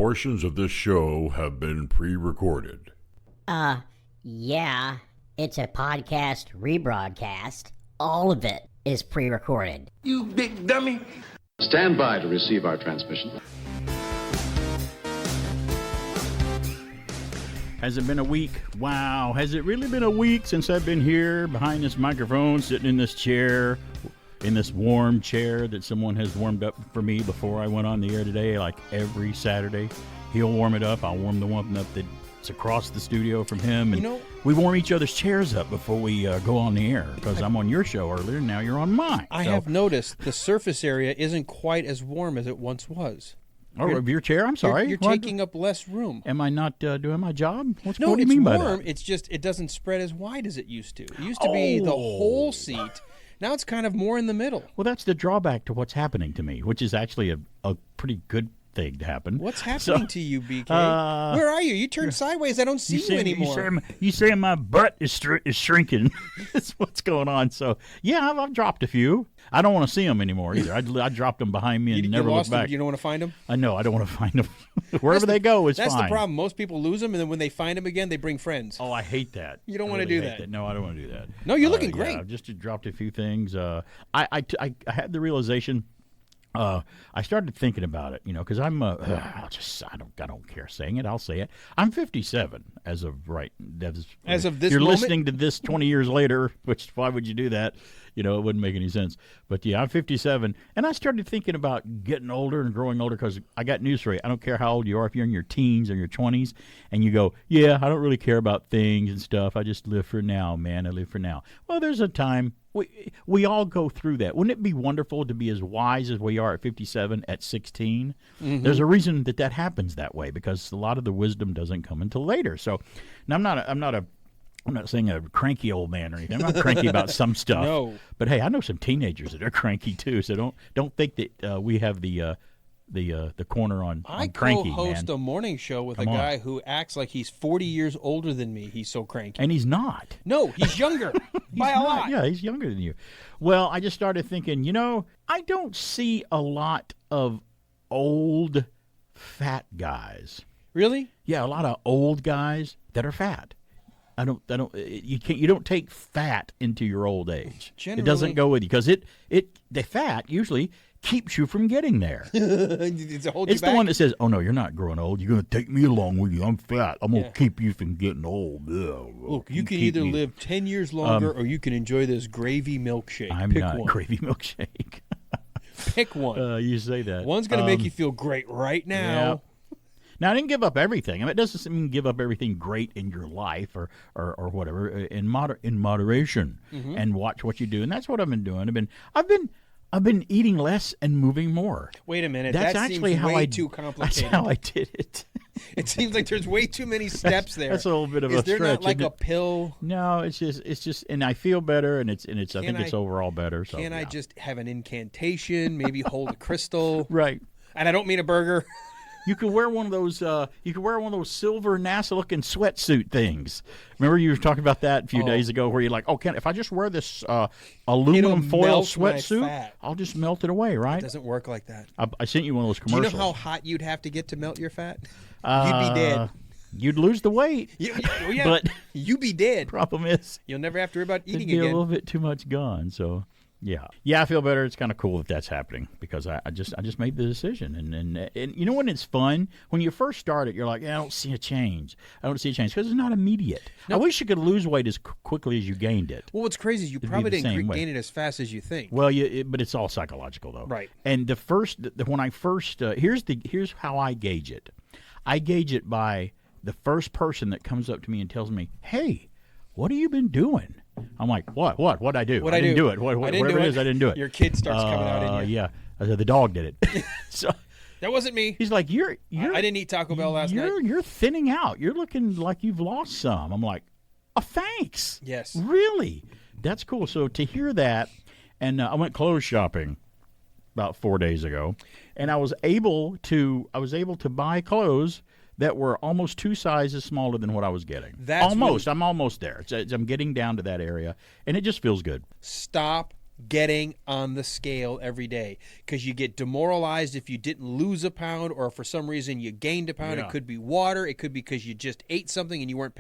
portions of this show have been pre-recorded. Yeah. It's a podcast rebroadcast. All of it is pre-recorded. You big dummy. Stand by to receive our transmission. Has it been a week? Wow. Has it really been a week since I've been here behind this microphone, sitting in this chair, in this warm chair that someone has warmed up for me before I went on the air today, like every Saturday. He'll warm it up. I'll warm the one up that's across the studio from him. And we warm each other's chairs up before we go on the air, because I'm on your show earlier, and now you're on mine. I have noticed the surface area isn't quite as warm as it once was. Oh, of your chair? I'm sorry. You're taking up less room. Am I not doing my job? What do you it's mean by warm. that? It's just it doesn't spread as wide as it used to. It used to be the whole seat. Now it's kind of more in the middle. Well, that's the drawback to what's happening to me, which is actually a pretty good thing to happen. What's happening to you, BK? Where are you? You turned sideways. I don't see you anymore. You saying my butt is shrinking. That's what's going on. So, yeah, I've dropped a few. I don't want to see them anymore either. I dropped them behind me and never looked back. You don't want to find them? I know. I don't want to find them. Wherever they go is fine. That's the problem. Most people lose them, and then when they find them again, they bring friends. Oh, I hate that. You don't want to do that. No, I don't want to do that. No, you're looking great. I've just dropped a few things. I had the realization. I started thinking about it, because I'm I don't care saying it. I'll say it. I'm 57 as of right. As of this you're moment? listening to this 20 years later, which why would you do that? It wouldn't make any sense. But yeah, I'm 57, and I started thinking about getting older and growing older, because I got news for you. I don't care how old you are, if you're in your teens or your 20s, and you go, yeah, I don't really care about things and stuff. I just live for now, man. I live for now. Well, there's a time. We all go through that. Wouldn't it be wonderful to be as wise as we are at 57 at 16? Mm-hmm. There's a reason that happens that way, because a lot of the wisdom doesn't come until later. So, now I'm not saying a cranky old man or anything. I'm not cranky about some stuff. No. But hey, I know some teenagers that are cranky too. So don't think that we have the corner on cranky, man. I co-host a morning show with a guy who acts like he's 40 years older than me. He's so cranky. And he's not. No, he's younger by a lot. Yeah, he's younger than you. Well, I just started thinking, I don't see a lot of old fat guys. Really? Yeah, a lot of old guys that are fat. You don't take fat into your old age. Generally, it doesn't go with you, because the fat usually keeps you from getting there. It's the one that says, "Oh no, you're not growing old. You're going to take me along with you. I'm fat. I'm going to keep you from getting old." Look, you can either live 10 years longer, or you can enjoy this gravy milkshake. Pick one. Gravy milkshake. Pick one. You say that. One's going to make you feel great right now. Yeah. Now, I didn't give up everything. I mean, it doesn't mean give up everything great in your life or whatever. In moderation, and watch what you do, and that's what I've been doing. I've been eating less and moving more. Wait a minute. That's that actually seems how way too complicated. That's how I did it. It seems like there's way too many steps there. That's a little bit of a stretch. Is there not like a pill? No, it's just, and I feel better, and I think it's overall better. So I just have an incantation? Maybe hold a crystal, right? And I don't mean a burger. You could wear one of those. Silver NASA-looking sweatsuit things. Remember you were talking about that a few days ago, where you're like, "Oh, if I just wear this aluminum foil sweatsuit, I'll just melt it away, right?" It doesn't work like that. I sent you one of those commercials. Do you know how hot you'd have to get to melt your fat? You'd be dead. You'd lose the weight. Yeah, but you'd be dead. Problem is, you'll never have to worry about eating again. again. A little bit too much gone, so. Yeah, I feel better. It's kind of cool that that's happening, because I just made the decision, and you know when it's fun, when you first start it, you're like, I don't see a change. Because it's not immediate. No. I wish you could lose weight as quickly as you gained it. Well, what's crazy is you probably didn't gain it as fast as you think. Well, but it's all psychological though, right? And when I first here's how I gauge it. I gauge it by the first person that comes up to me and tells me, "Hey, what have you been doing?" I'm like, what? What'd I do? I didn't do it. Whatever it is, I didn't do it. Your kid starts coming out in you. Yeah. I said, the dog did it. So that wasn't me. He's like, I didn't eat Taco Bell last night. You're thinning out. You're looking like you've lost some. I'm like, thanks. Yes. Really? That's cool. So to hear that, and I went clothes shopping about 4 days ago, and I was able to buy clothes that were almost 2 sizes smaller than what I was getting. I'm almost there. I'm getting down to that area, and it just feels good. Stop getting on the scale every day, because you get demoralized if you didn't lose a pound, or for some reason you gained a pound. Yeah. It could be water. It could be because you just ate something and you weren't.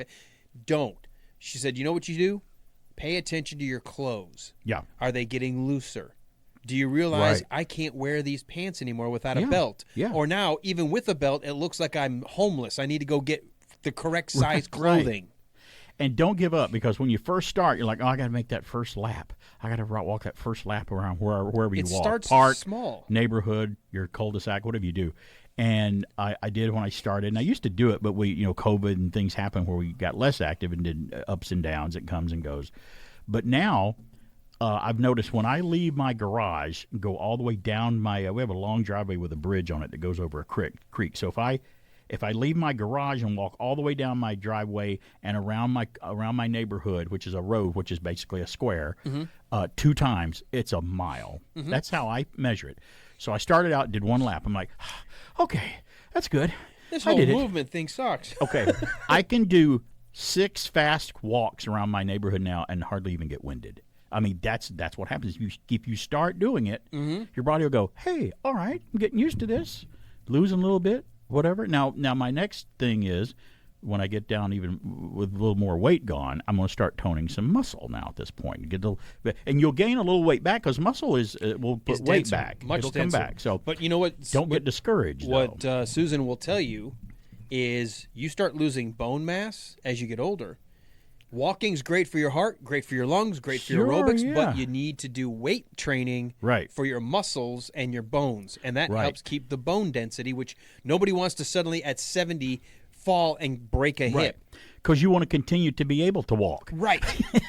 Don't. She said, you know what you do? Pay attention to your clothes. Yeah. Are they getting looser? Do you realize Right. I can't wear these pants anymore without a Yeah. belt? Yeah. Or now, even with a belt, it looks like I'm homeless. I need to go get the correct size Right. clothing. And don't give up, because when you first start, you're like, oh, I got to make that first lap. I got to walk that first lap around wherever you It walk. starts Park, small. neighborhood, your cul-de-sac, whatever you do. And I did when I started. And I used to do it, but COVID and things happened where we got less active and did ups and downs. It comes and goes. But now I've noticed when I leave my garage and go all the way down we have a long driveway with a bridge on it that goes over a creek. So if I leave my garage and walk all the way down my driveway and around my neighborhood, which is a road, which is basically a square, 2 times, it's a mile. That's how I measure it. So I started out, did 1 lap. I'm like, okay, that's good. This I whole did it. movement thing sucks. Okay, I can do 6 fast walks around my neighborhood now and hardly even get winded. I mean, that's what happens. If you start doing it, your body will go, hey, all right, I'm getting used to this, losing a little bit, whatever. Now my next thing is, when I get down even with a little more weight gone, I'm going to start toning some muscle now at this point. And you'll gain a little weight back, because muscle will put It's weight denser, back. much It'll denser. come back. So, But you know what? don't get discouraged. What though. Susan will tell you is you start losing bone mass as you get older. Walking's great for your heart, great for your lungs, great for your Sure, aerobics, yeah. but you need to do weight training Right. for your muscles and your bones, and that Right. helps keep the bone density, which nobody wants to suddenly at 70 fall and break a hip. Because you want to continue to be able to walk. Right.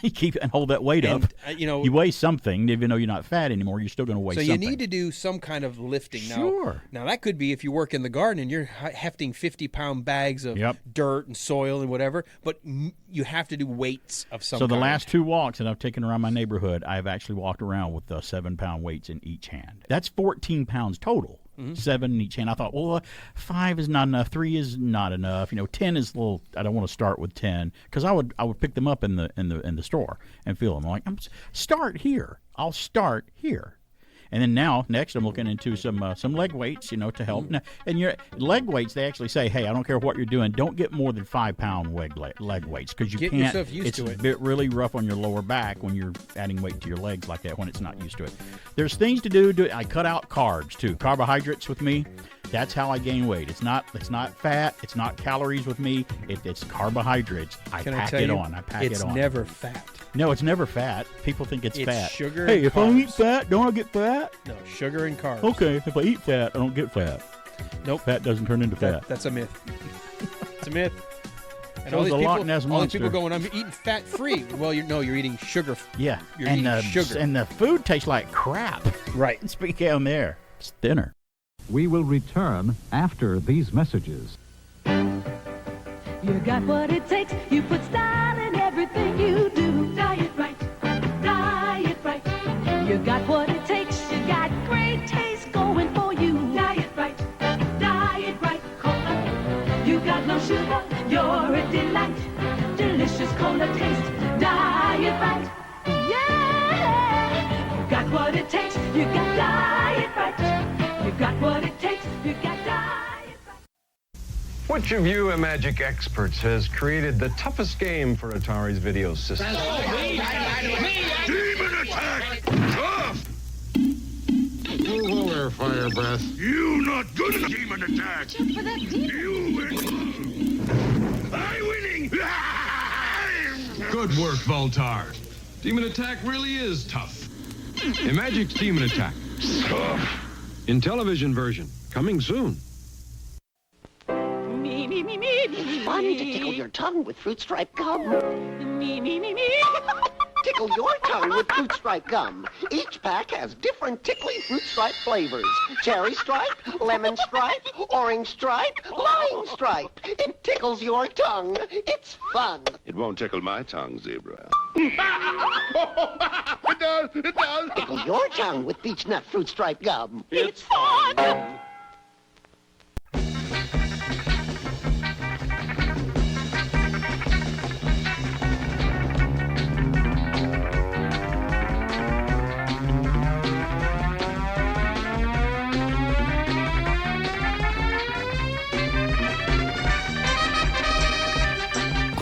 You keep and hold that weight And, up. you weigh something, even though you're not fat anymore. You're still going to weigh So something. you need to do some kind of lifting. Sure. Now that could be if you work in the garden and you're hefting 50-pound bags of Yep. dirt and soil and whatever, but you have to do weights of some So the kind. last 2 walks that I've taken around my neighborhood, I've actually walked around with 7-pound weights in each hand. That's 14 pounds total. 7 in each hand. I thought, well, 5 is not enough. 3 is not enough. 10 is a little. I don't want to start with 10, because I would pick them up in the store and feel them. I'm like, start here. I'll start here. And then next, I'm looking into some leg weights, to help. Now, and your leg weights, they actually say, hey, I don't care what you're doing, don't get more than 5-pound leg weights, because you Get can't. yourself used it's to it. really rough on your lower back when you're adding weight to your legs like that when it's not used to it. There's things to do. I cut out carbs too. Carbohydrates with me. That's how I gain weight. It's not fat. It's not calories with me. It's carbohydrates. I Can I pack tell it you, on. I pack it on. It's never fat. No, it's never fat. People think it's fat. Sugar Hey, and if I eat carbs. fat, don't I get fat? No, sugar and carbs. Okay, if I eat fat, I don't get fat. Nope. Fat doesn't turn into fat. That's a myth. It's a myth. And So all is these a Loch people, Ness all these Monster. people going, I'm eating fat free. Well, you're eating sugar. Yeah, You're and eating sugar. and the food tastes like crap. Right. Speak down there. It's thinner. We will return after these messages. You got what it takes. You put style in everything you do. Diet right. Diet right. You got what it takes. You got great taste going for you. Diet right. Diet right. Cola. You got no sugar. You're a delight. Delicious cola taste. Diet right. Yeah. You got what it takes. You got diet right. You got what it takes. You got diet right. Which of you Magic experts has created the toughest game for Atari's video system? Demon attack! Tough! Whoa there, fire breath. You not good at demon attack! You win! I winning! Good work, Voltar. Demon attack really is tough. A Magic's Demon Attack. Tough! In television version. Coming soon. Me, me, me, me, me. Fun to tickle your tongue with fruit stripe gum. Me, me, me, me. Tickle your tongue with fruit stripe gum. Each pack has different tickly fruit stripe flavors. Cherry stripe, lemon stripe, orange stripe, lime stripe. It tickles your tongue. It's fun. It won't tickle my tongue, Zebra. It does. Tickle your tongue with beech nut fruit stripe gum. It's fun.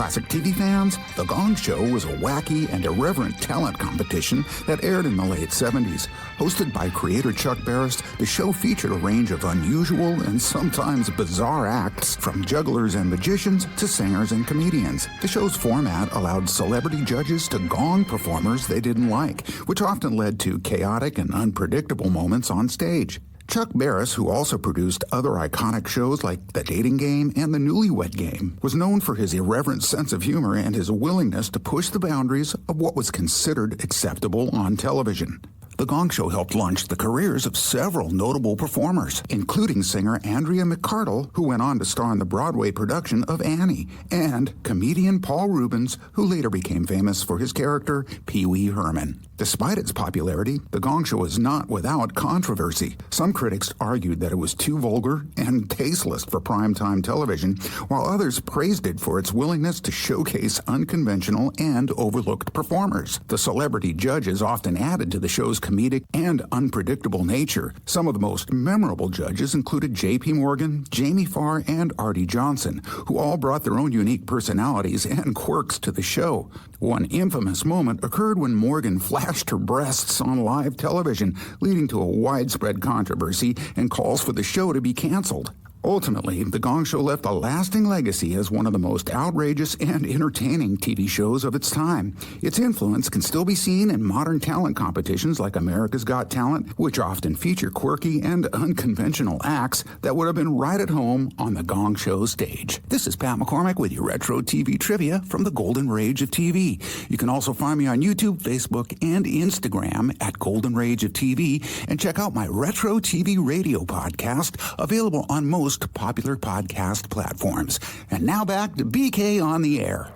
Classic TV fans, The Gong Show was a wacky and irreverent talent competition that aired in the late 70s. Hosted by creator Chuck Barris, the show featured a range of unusual and sometimes bizarre acts, from jugglers and magicians to singers and comedians. The show's format allowed celebrity judges to gong performers they didn't like, which often led to chaotic and unpredictable moments on stage. Chuck Barris, who also produced other iconic shows like The Dating Game and The Newlywed Game, was known for his irreverent sense of humor and his willingness to push the boundaries of what was considered acceptable on television. The Gong Show helped launch the careers of several notable performers, including singer Andrea McCardle, who went on to star in the Broadway production of Annie, and comedian Paul Rubens, who later became famous for his character Pee Wee Herman. Despite its popularity, The Gong Show is not without controversy. Some critics argued that it was too vulgar and tasteless for primetime television, while others praised it for its willingness to showcase unconventional and overlooked performers. The celebrity judges often added to the show's comedic and unpredictable nature. Some of the most memorable judges included J.P. Morgan, Jamie Farr, and Artie Johnson, who all brought their own unique personalities and quirks to the show. One infamous moment occurred when Morgan flashed her breasts on live television, leading to a widespread controversy and calls for the show to be canceled. Ultimately, The Gong Show left a lasting legacy as one of the most outrageous and entertaining TV shows of its time. Its influence can still be seen in modern talent competitions like America's Got Talent, which often feature quirky and unconventional acts that would have been right at home on The Gong Show stage. This is Pat McCormick with your Retro TV trivia from the Golden Rage of TV. You can also find me on YouTube, Facebook, and Instagram at Golden Rage of TV, and check out my Retro TV radio podcast, available on most popular podcast platforms. And now back to BK on the air.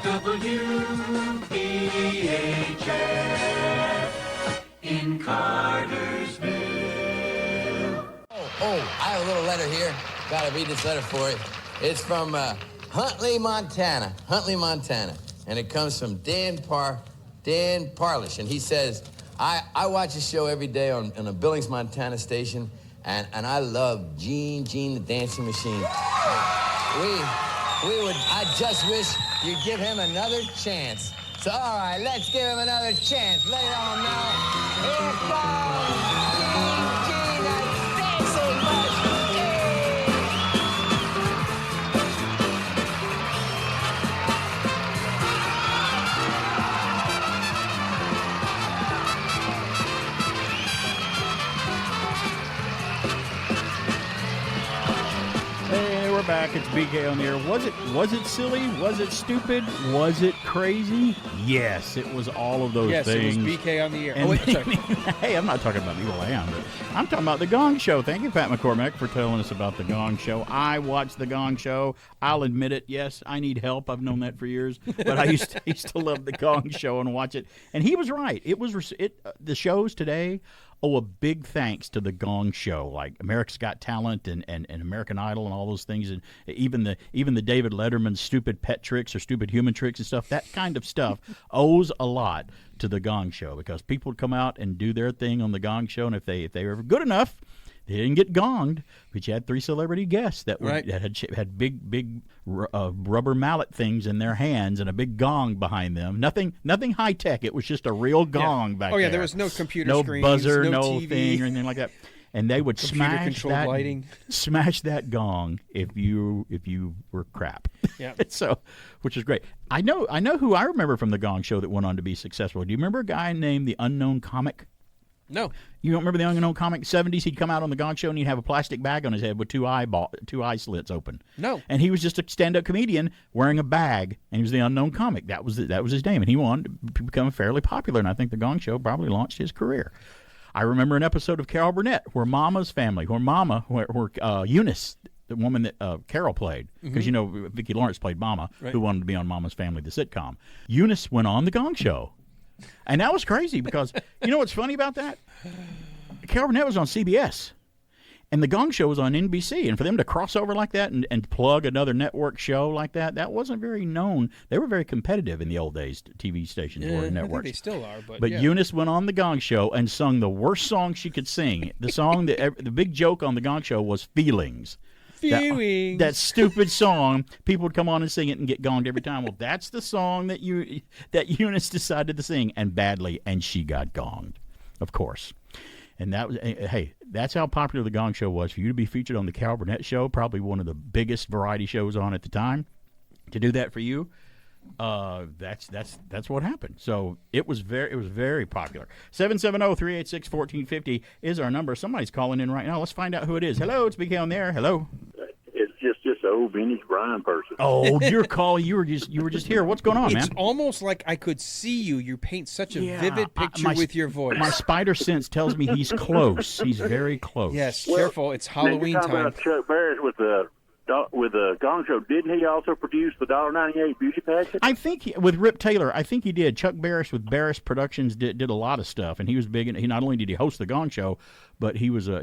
WBHF in Cartersville. Oh, I have a little letter here. Gotta read this letter for you. It's from Huntley, Montana. Huntley, Montana. And it comes from Dan Parlish. And he says, I watch a show every day on a Billings, Montana station. And I love Gene the Dancing Machine. I just wish you'd give him another chance. So, all right, let's give him another chance. Lay it on now. Here comes Gene the Dancing Machine. Hey, we're back. It's BK on the air. Was it silly? Was it stupid? Was it crazy? Yes, it was all of those things. Yes, it was BK on the air. And Oh, wait, sorry. hey, I'm not talking about Evil Am, but I'm talking about The Gong Show. Thank you, Pat McCormick, for telling us about The Gong Show. I watched The Gong Show. I'll admit it. Yes, I need help. I've known that for years. But I used to love The Gong Show and watch it. And he was right. The shows today owe a big thanks to The Gong Show, like America's Got Talent and American Idol and all those things, and even the David Letterman stupid pet tricks or stupid human tricks and stuff. That kind of stuff owes a lot to The Gong Show, because people would come out and do their thing on The Gong Show, and if they were good enough, they didn't get gonged. But you had 3 celebrity guests that had big rubber mallet things in their hands and a big gong behind them. Nothing high tech. It was just a real gong back there. Oh yeah, there was no computer no screens, buzzer, no no TV. thing or anything like that. And they would smash that gong if you were crap. Yeah. So, which is great. I know who I remember from The Gong Show that went on to be successful. Do you remember a guy named the Unknown Comic? No. You don't remember the Unknown Comic? 70s, he'd come out on The Gong Show and he'd have a plastic bag on his head with two eye slits open. No. And he was just a stand-up comedian wearing a bag, and he was the Unknown Comic. That was his name, and he wanted to become fairly popular, and I think The Gong Show probably launched his career. I remember an episode of Carol Burnett where Eunice, the woman that Carol played, because Vicki Lawrence played Mama, right, who wanted to be on Mama's Family, the sitcom. Eunice went on The Gong Show. And that was crazy because, you know what's funny about that? Carol Burnett was on CBS, and The Gong Show was on NBC. And for them to cross over like that and plug another network show like that wasn't very known. They were very competitive in the old days, TV stations or networks. I think they still are. But yeah. Eunice went on The Gong Show and sung the worst song she could sing. The song, the big joke on The Gong Show was Feelings. That, that stupid song. People would come on and sing it and get gonged every time. Well, that's the song that Eunice decided to sing, and badly, and she got gonged, of course. And that was, hey, that's how popular the Gong Show was. For you to be featured on the Carol Burnett Show, probably one of the biggest variety shows on at the time, to do that for you, that's what happened. So it was very popular. 770-386-1450 is our number. Somebody's calling in right now. Let's find out who it is. Hello, it's BK on there. Hello. It's just an old vintage Brian person. Oh, you're calling. You were just here. What's going on, man? It's almost like I could see you. You paint such a vivid picture with your voice. My spider sense tells me he's close. He's very close. Yes, careful. It's Halloween you're talking time. About Chuck Barris with the Gong Show. Didn't he also produce the $1.98 beauty pageant? I think with Rip Taylor, I think he did. Chuck Barris with Barris Productions did a lot of stuff, and he was big. And he not only did he host the Gong Show, but he was a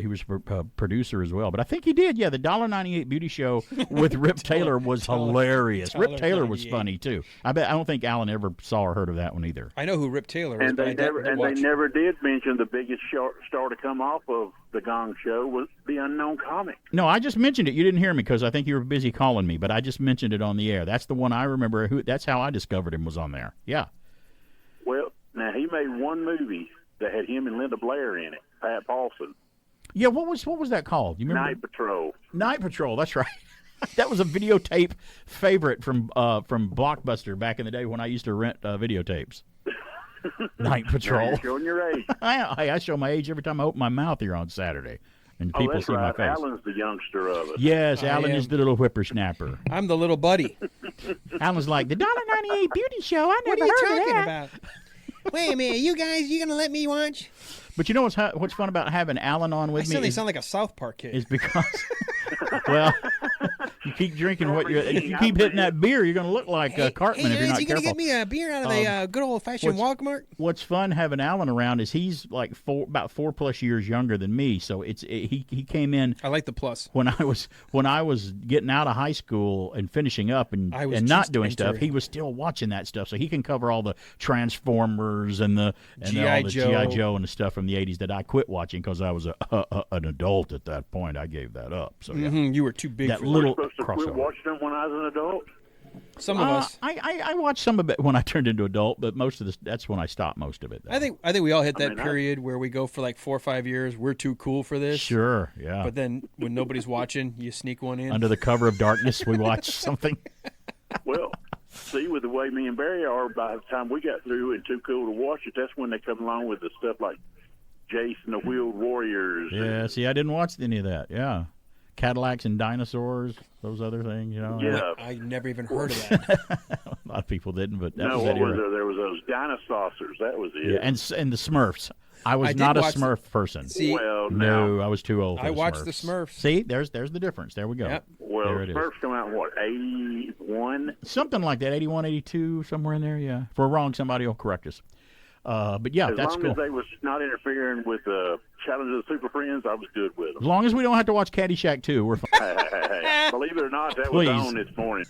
producer as well. But I think he did. Yeah, the $1.98 beauty show with Rip Taylor was hilarious. Rip Taylor was funny too. I don't think Alan ever saw or heard of that one either. I know who Rip Taylor is. And they never did mention the biggest star to come off of the Gong Show was the unknown comic. No, I just mentioned it. You didn't hear me because I think you were busy calling me, but I just mentioned it on the air. That's the one I remember. That's how I discovered him, was on there. Yeah. Well, now he made one movie that had him and Linda Blair in it, Pat Paulson. Yeah, what was that called? You remember? Night Patrol. Night Patrol, that's right. That was a videotape favorite from Blockbuster back in the day when I used to rent videotapes. Night Patrol. You're showing your age. I show my age every time I open my mouth here on Saturday, and people that's see right. my face. Alan's the youngster of us. Yes, Alan is the little whippersnapper. I'm the little buddy. Alan's like, the $1.98 beauty show. I never heard of talking that. about? Wait a minute, you guys, you gonna let me watch? But you know what's fun about having Alan on with me? Suddenly sound like a South Park kid. Is because, well, you keep drinking if you keep hitting that beer, you're going to look like Cartman if you're not you careful. Gonna get me a beer out of the good old fashioned Walmart? What's fun having Alan around is he's like about 4+ years younger than me, so he came in. I like the plus. When I was getting out of high school and finishing up and not doing stuff, he was still watching that stuff, so he can cover all the Transformers and all the G.I. Joe and the stuff from the 80s that I quit watching because I was an adult at that point. I gave that up. So yeah. You were too big that for little supposed to quit watching them when I was an adult. Some of us. I watched some of it when I turned into adult, but most of that's when I stopped most of it. Though. I think we all hit that period where we go for like 4 or 5 years. We're too cool for this. Sure, yeah. But then when nobody's watching, you sneak one in. Under the cover of darkness, we watch something. Well, see, with the way me and Barry are, by the time we got through and too cool to watch it, that's when they come along with the stuff like Jason the Wheeled Warriors. Yeah, see, I didn't watch any of that. Yeah. Cadillacs and dinosaurs, those other things, you know. Yeah. I never even heard of that. A lot of people didn't, but that no, was that era. There was those dinosaurs. That was it. Yeah, and the Smurfs. I was not a Smurf person. See, well, no, I was too old for I the watched Smurfs. the Smurfs. See, there's the difference. There we go. Yep. Well, there it is. Smurfs come out in what, 81? Something like that, 81, 82, somewhere in there, yeah. If we're wrong, somebody will correct us. But yeah, that's cool. As long as they was not interfering with Challenge of the Super Friends, I was good with them. As long as we don't have to watch Caddyshack 2, we're fine. Hey. Believe it or not, that Please. was on this morning.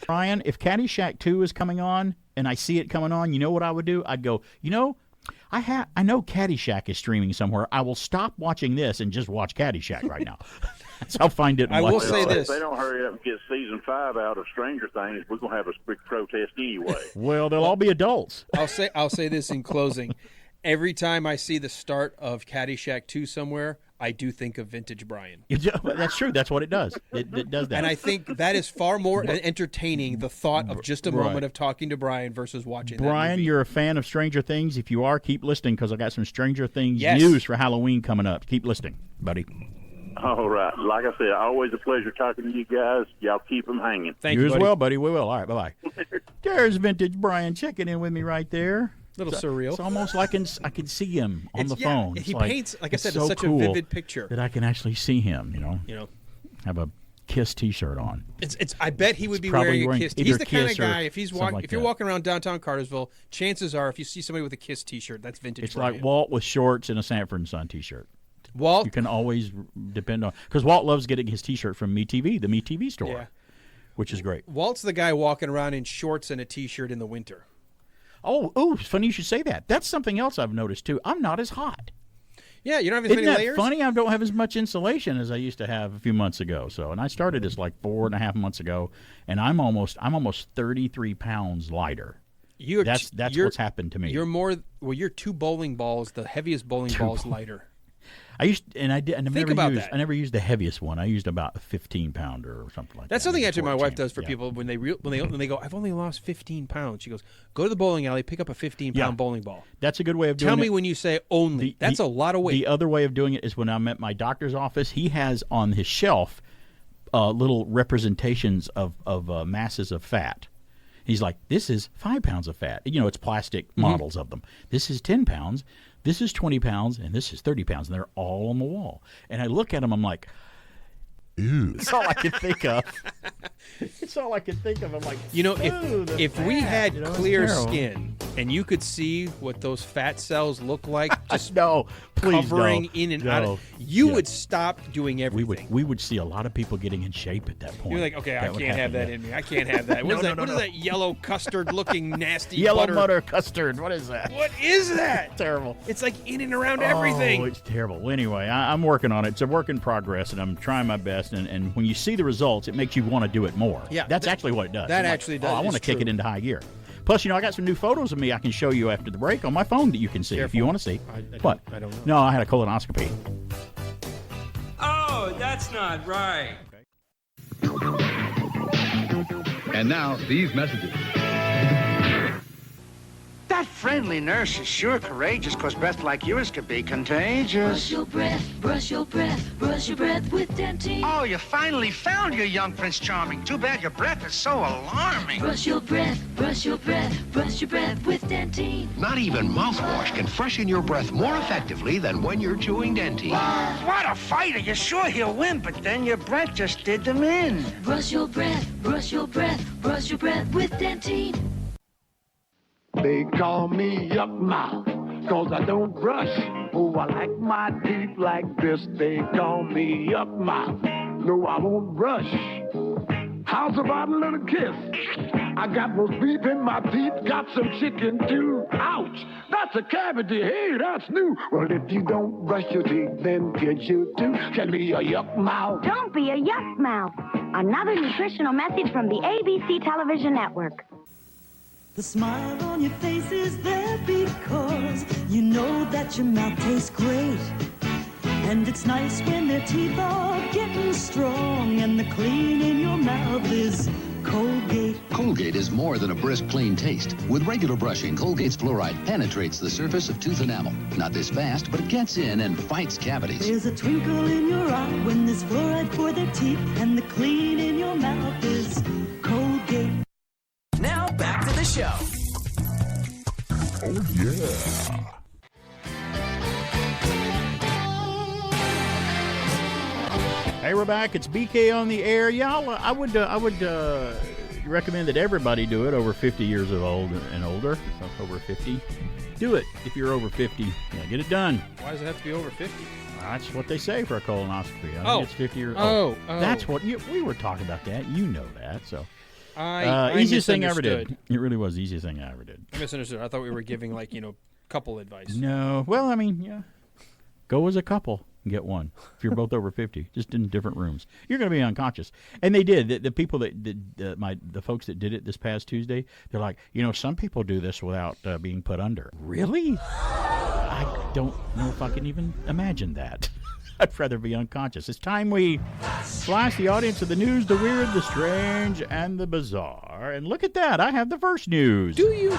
Ryan, if Caddyshack 2 is coming on and I see it coming on, you know what I would do? I'd go, I know Caddyshack is streaming somewhere. I will stop watching this and just watch Caddyshack right now. So I'll find it. And I will watch say it. this: if they don't hurry up and get season 5 out of Stranger Things, we're gonna have a big protest anyway. Well, they'll all be adults. I'll say this in closing: every time I see the start of Caddyshack 2 somewhere, I do think of Vintage Brian. That's true. That's what it does. It does that. And I think that is far more entertaining, the thought of just a moment of talking to Brian versus watching that Brian, movie. you're a fan of Stranger Things. If you are, keep listening because I got some Stranger Things Yes. news for Halloween coming up. Keep listening, buddy. All right. Like I said, always a pleasure talking to you guys. Y'all keep them hanging. Thank you you, as buddy. well, buddy. We will. All right, bye-bye. There's Vintage Brian checking in with me right there. Little surreal. It's almost like I can see him on the phone. He It's paints, like I said, so it's such cool a vivid picture that I can actually see him. You know, have a Kiss T-shirt on. It's. I bet he would be probably wearing a Kiss. either He's the kind of Kiss or guy. If he's something like if you're that. walking around downtown Cartersville, chances are, if you see somebody with a Kiss T-shirt, that's Vintage. It's Brian. like Walt with shorts and a Sanford and Son T-shirt. Walt, you can always depend on because Walt loves getting his T-shirt from MeTV, the MeTV store, Yeah. which is great. Walt's the guy walking around in shorts and a T-shirt in the winter. Oh, it's funny you should say that. That's something else I've noticed too. I'm not as hot. Yeah, you don't have as Isn't many that layers. funny? I don't have as much insulation as I used to have a few months ago. So, and I started this like 4.5 months ago, and I'm almost 33 pounds lighter. That's what's happened to me. You're 2 bowling balls, the heaviest bowling balls lighter. I never used the heaviest one. I used about a 15-pounder or something like that. That's something actually my wife does for people when they go, I've only lost 15 pounds. She goes, go to the bowling alley, pick up a 15-pound bowling ball. That's a good way of doing it. Tell me when you say only. That's a lot of weight. The other way of doing it is when I'm at my doctor's office, he has on his shelf little representations of masses of fat. He's like, this is 5 pounds of fat. It's plastic models of them. This is 10 pounds. This is 20 pounds, and this is 30 pounds, and they're all on the wall. And I look at them, I'm like, ew. That's all I can think of. It's all I can think of. I'm like, if we had clear skin and you could see what those fat cells look like, just covering in and out, you would stop doing everything. We would see a lot of people getting in shape at that point. You're like, okay, I can't have that in me. I can't have that. What is that yellow custard-looking nasty yellow butter custard? What is that? What is that? Terrible. It's like in and around everything. Oh, it's terrible. Well, anyway, I'm working on it. It's a work in progress, and I'm trying my best. And when you see the results, it makes you want to do it more. Yeah, that's actually what it does. That I'm actually like, does. I want to kick it into high gear. Plus, I got some new photos of me I can show you after the break on my phone that you can see if you want to see. What? I don't know. No, I had a colonoscopy. Oh, that's not right. And now, these messages. That friendly nurse is sure courageous, 'cause breath like yours could be contagious. Brush your breath, brush your breath, brush your breath with Dentyne. Oh, you finally found your young Prince Charming. Too bad your breath is so alarming. Brush your breath, brush your breath, brush your breath with Dentyne. Not even mouthwash can freshen your breath more effectively than when you're chewing Dentyne. What a fighter. You're sure he'll win, but then your breath just did them in. Brush your breath, brush your breath, brush your breath with Dentyne. They call me Yuck Mouth, 'cause I don't brush. Oh, I like my teeth like this. They call me Yuck Mouth. No, I won't brush. How's about a little kiss? I got most beef in my teeth, got some chicken too. Ouch, that's a cavity. Hey, that's new. Well, if you don't brush your teeth, then kids you too can be a Yuck Mouth. Don't be a Yuck Mouth. Another nutritional message from the ABC Television Network. The smile on your face is there because you know that your mouth tastes great. And it's nice when their teeth are getting strong and the clean in your mouth is Colgate. Colgate is more than a brisk, clean taste. With regular brushing, Colgate's fluoride penetrates the surface of tooth enamel. Not this fast, but it gets in and fights cavities. There's a twinkle in your eye when there's fluoride for their teeth and the clean in your mouth is Colgate. Now back to the show. Oh, yeah. Hey, we're back. It's BK on the air. Yeah, I would recommend that everybody do it over 50 years of old and older. Over 50. Do it if you're over 50. Yeah, get it done. Why does it have to be over 50? That's what they say for a colonoscopy. I think it's 50 years old. That's what we were talking about that. You know that, so. I easiest thing I ever did. It really was the easiest thing I ever did. I misunderstood. I thought we were giving couple advice. No. Well, I mean, yeah. Go as a couple and get one. If you're both over 50, just in different rooms. You're going to be unconscious. And they did. The people the folks that did it this past Tuesday, they're like, some people do this without being put under. Really? I don't know if I can even imagine that. I'd rather be unconscious. It's time we flash the audience of the news, the weird, the strange, and the bizarre. And look at that. I have the first news. Do you?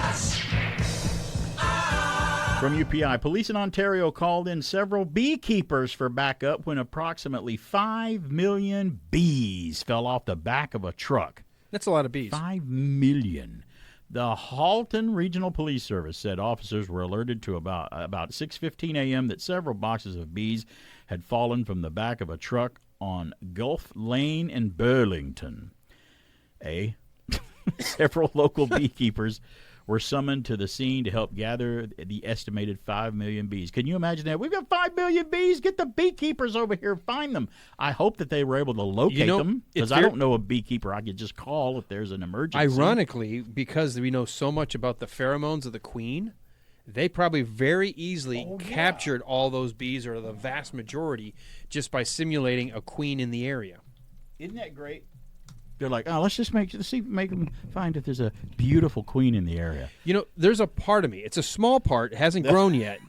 From UPI, police in Ontario called in several beekeepers for backup when approximately 5 million bees fell off the back of a truck. That's a lot of bees. 5 million. The Halton Regional Police Service said officers were alerted to about 6:15 a.m. that several boxes of bees had fallen from the back of a truck on Gulf Lane in Burlington. Several local beekeepers were summoned to the scene to help gather the estimated 5 million bees. Can you imagine that? We've got 5 million bees. Get the beekeepers over here. Find them. I hope that they were able to locate them, because I don't know a beekeeper I could just call if there's an emergency. Ironically, because we know so much about the pheromones of the queen, they probably very easily captured all those bees, or the vast majority, just by simulating a queen in the area. Isn't that great? They're like, oh, let's just make them find if there's a beautiful queen in the area. You know, there's a part of me. It's a small part. It hasn't grown yet.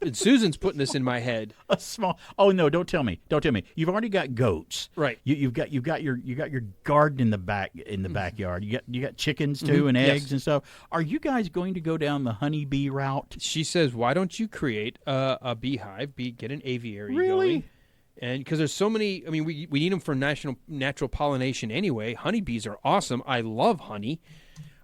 And Susan's putting this in my head. A small. Oh no! Don't tell me. You've already got goats. Right. You've got your garden in the backyard. You got chickens too and eggs and stuff. Are you guys going to go down the honeybee route? She says, why don't you create a beehive? Get an aviary really? Going. And because there's so many, I mean, we need them for natural pollination anyway. Honeybees are awesome. I love honey.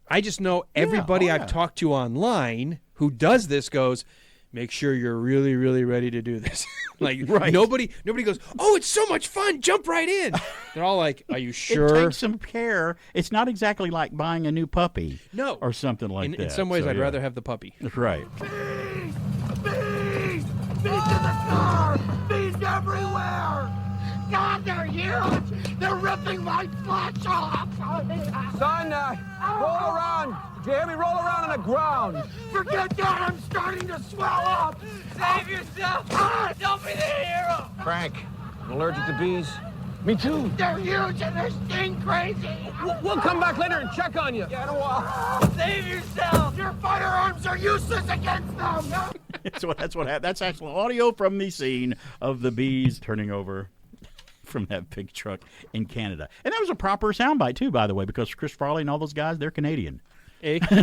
I just know everybody I've talked to online who does this goes, make sure you're really, really ready to do this. Nobody goes, oh, it's so much fun. Jump right in. They're all like, are you sure? It takes some care. It's not exactly like buying a new puppy. No. Or something like that. In some ways, I'd rather have the puppy. Right. Bees to the car! Bees everywhere! God, they're huge! They're ripping my flesh off! Son, roll around. Did you hear me? Roll around on the ground. Forget that! I'm starting to swell up! Save yourself! Don't be the hero! Frank, I'm allergic to bees. Me too. They're huge and they sting crazy! We'll come back later and check on you. Yeah, in a while. Save yourself! Your firearms are useless against them! That's what happened. That's actual audio from the scene of the bees turning over from that big truck in Canada. And that was a proper soundbite, too, by the way, because Chris Farley and all those guys, they're Canadian.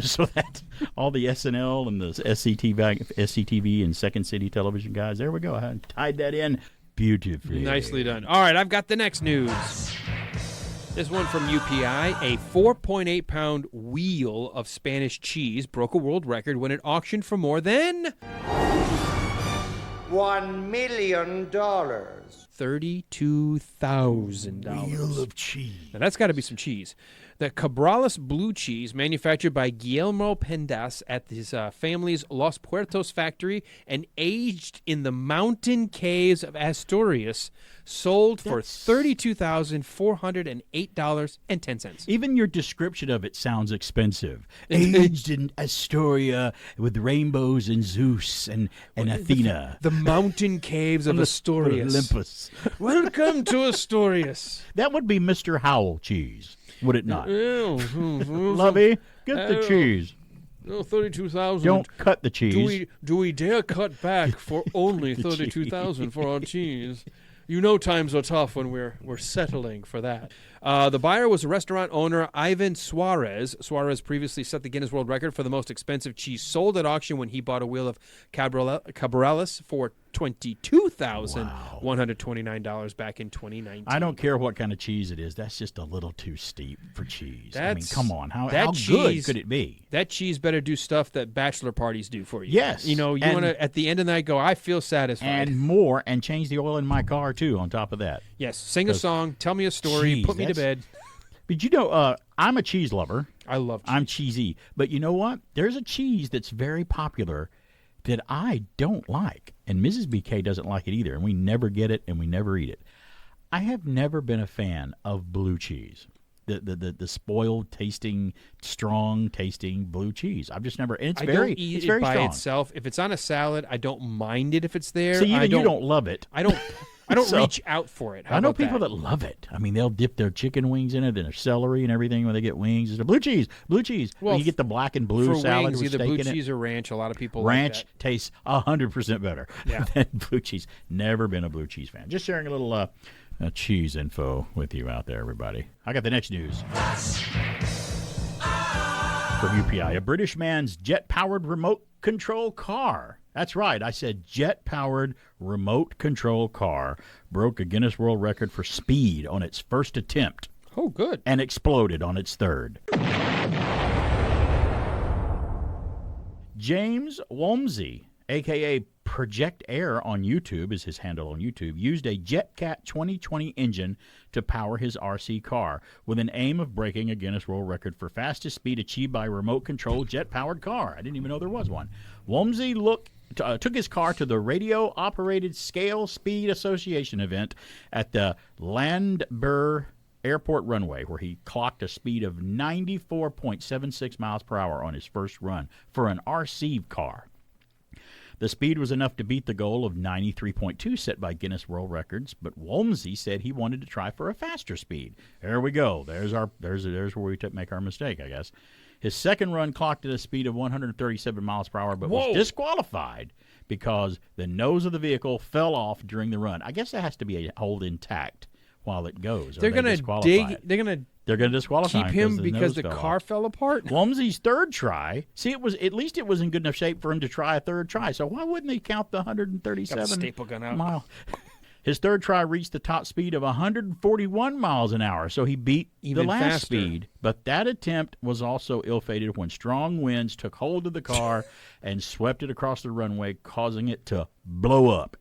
So that all the SNL and the SCTV and Second City Television guys, there we go. I tied that in beautifully. Nicely done. All right, I've got the next news. This one from UPI. A 4.8-pound wheel of Spanish cheese broke a world record when it auctioned for more than $1 million. $32,000. Wheel of cheese. Now, that's got to be some cheese. The Cabrales blue cheese, manufactured by Guillermo Pendas at his family's Los Puertos factory and aged in the mountain caves of Asturias, sold for $32,408.10. Even your description of it sounds expensive. Aged in Astoria with rainbows and Zeus and Athena. The mountain caves of Asturias. Olympus. Welcome to Asturias. That would be Mr. Howell cheese, would it not? Lovey, Lovey, get the cheese. No, 32,000. Don't cut the cheese. Do we dare cut back for only 32,000 for our cheese? You know times are tough when we're settling for that. The buyer was a restaurant owner, Ivan Suarez. Suarez previously set the Guinness World Record for the most expensive cheese sold at auction when he bought a wheel of Cabrales for $22,129 back in 2019. I don't care what kind of cheese it is. That's just a little too steep for cheese. I mean, come on. How cheese, good could it be? That cheese better do stuff that bachelor parties do for you. Yes. You know, you want to, at the end of the night, go, I feel satisfied. And more, and change the oil in my car, too, on top of that. Yes. Sing a song, tell me a story, put me to bed. But you know, I'm a cheese lover. I love cheese. I'm cheesy. But you know what? There's a cheese that's very popular that I don't like. And Mrs. BK doesn't like it either. And we never get it and we never eat it. I have never been a fan of blue cheese. The spoiled tasting, strong tasting blue cheese. I've just never. And it's very by strong. itself. If it's on a salad, I don't mind it if it's there. See, even you don't love it. I don't reach out for it. I know people that love it. I mean, they'll dip their chicken wings in it and their celery and everything when they get wings. It's blue cheese. Well, you get the black and blue for salad wings, with either steak blue in cheese it. or ranch. A lot of people ranch like that. Tastes 100% better Yeah. than blue cheese. Never been a blue cheese fan. Just sharing a little cheese info with you out there, everybody. I got the next news from UPI. A British man's jet-powered remote control car. That's right. I said jet-powered remote control car broke a Guinness World Record for speed on its first attempt. Oh, good. And exploded on its third. James Walmsley, a.k.a. Project Air on YouTube, is his handle on YouTube, used a JetCat 2020 engine to power his RC car with an aim of breaking a Guinness World Record for fastest speed achieved by a remote-controlled jet-powered car. I didn't even know there was one. Walmsley took his car to the Radio-Operated Scale Speed Association event at the Landbur airport runway, where he clocked a speed of 94.76 miles per hour on his first run for an RC car. The speed was enough to beat the goal of 93.2 set by Guinness World Records, but Wolmsey said he wanted to try for a faster speed. There we go. There's where we make our mistake, I guess. His second run clocked at a speed of 137 miles per hour, but was disqualified because the nose of the vehicle fell off during the run. I guess that has to be held intact while it goes. They're going to They're going to disqualify keep him because the car fell apart. Wolmsey's third try. See, at least it was in good enough shape for him to try a third try. So why wouldn't they count the 137 Got the staple gun out. mile? His third try reached the top speed of 141 miles an hour, so he beat Even the last faster. speed. But that attempt was also ill-fated when strong winds took hold of the car and swept it across the runway, causing it to blow up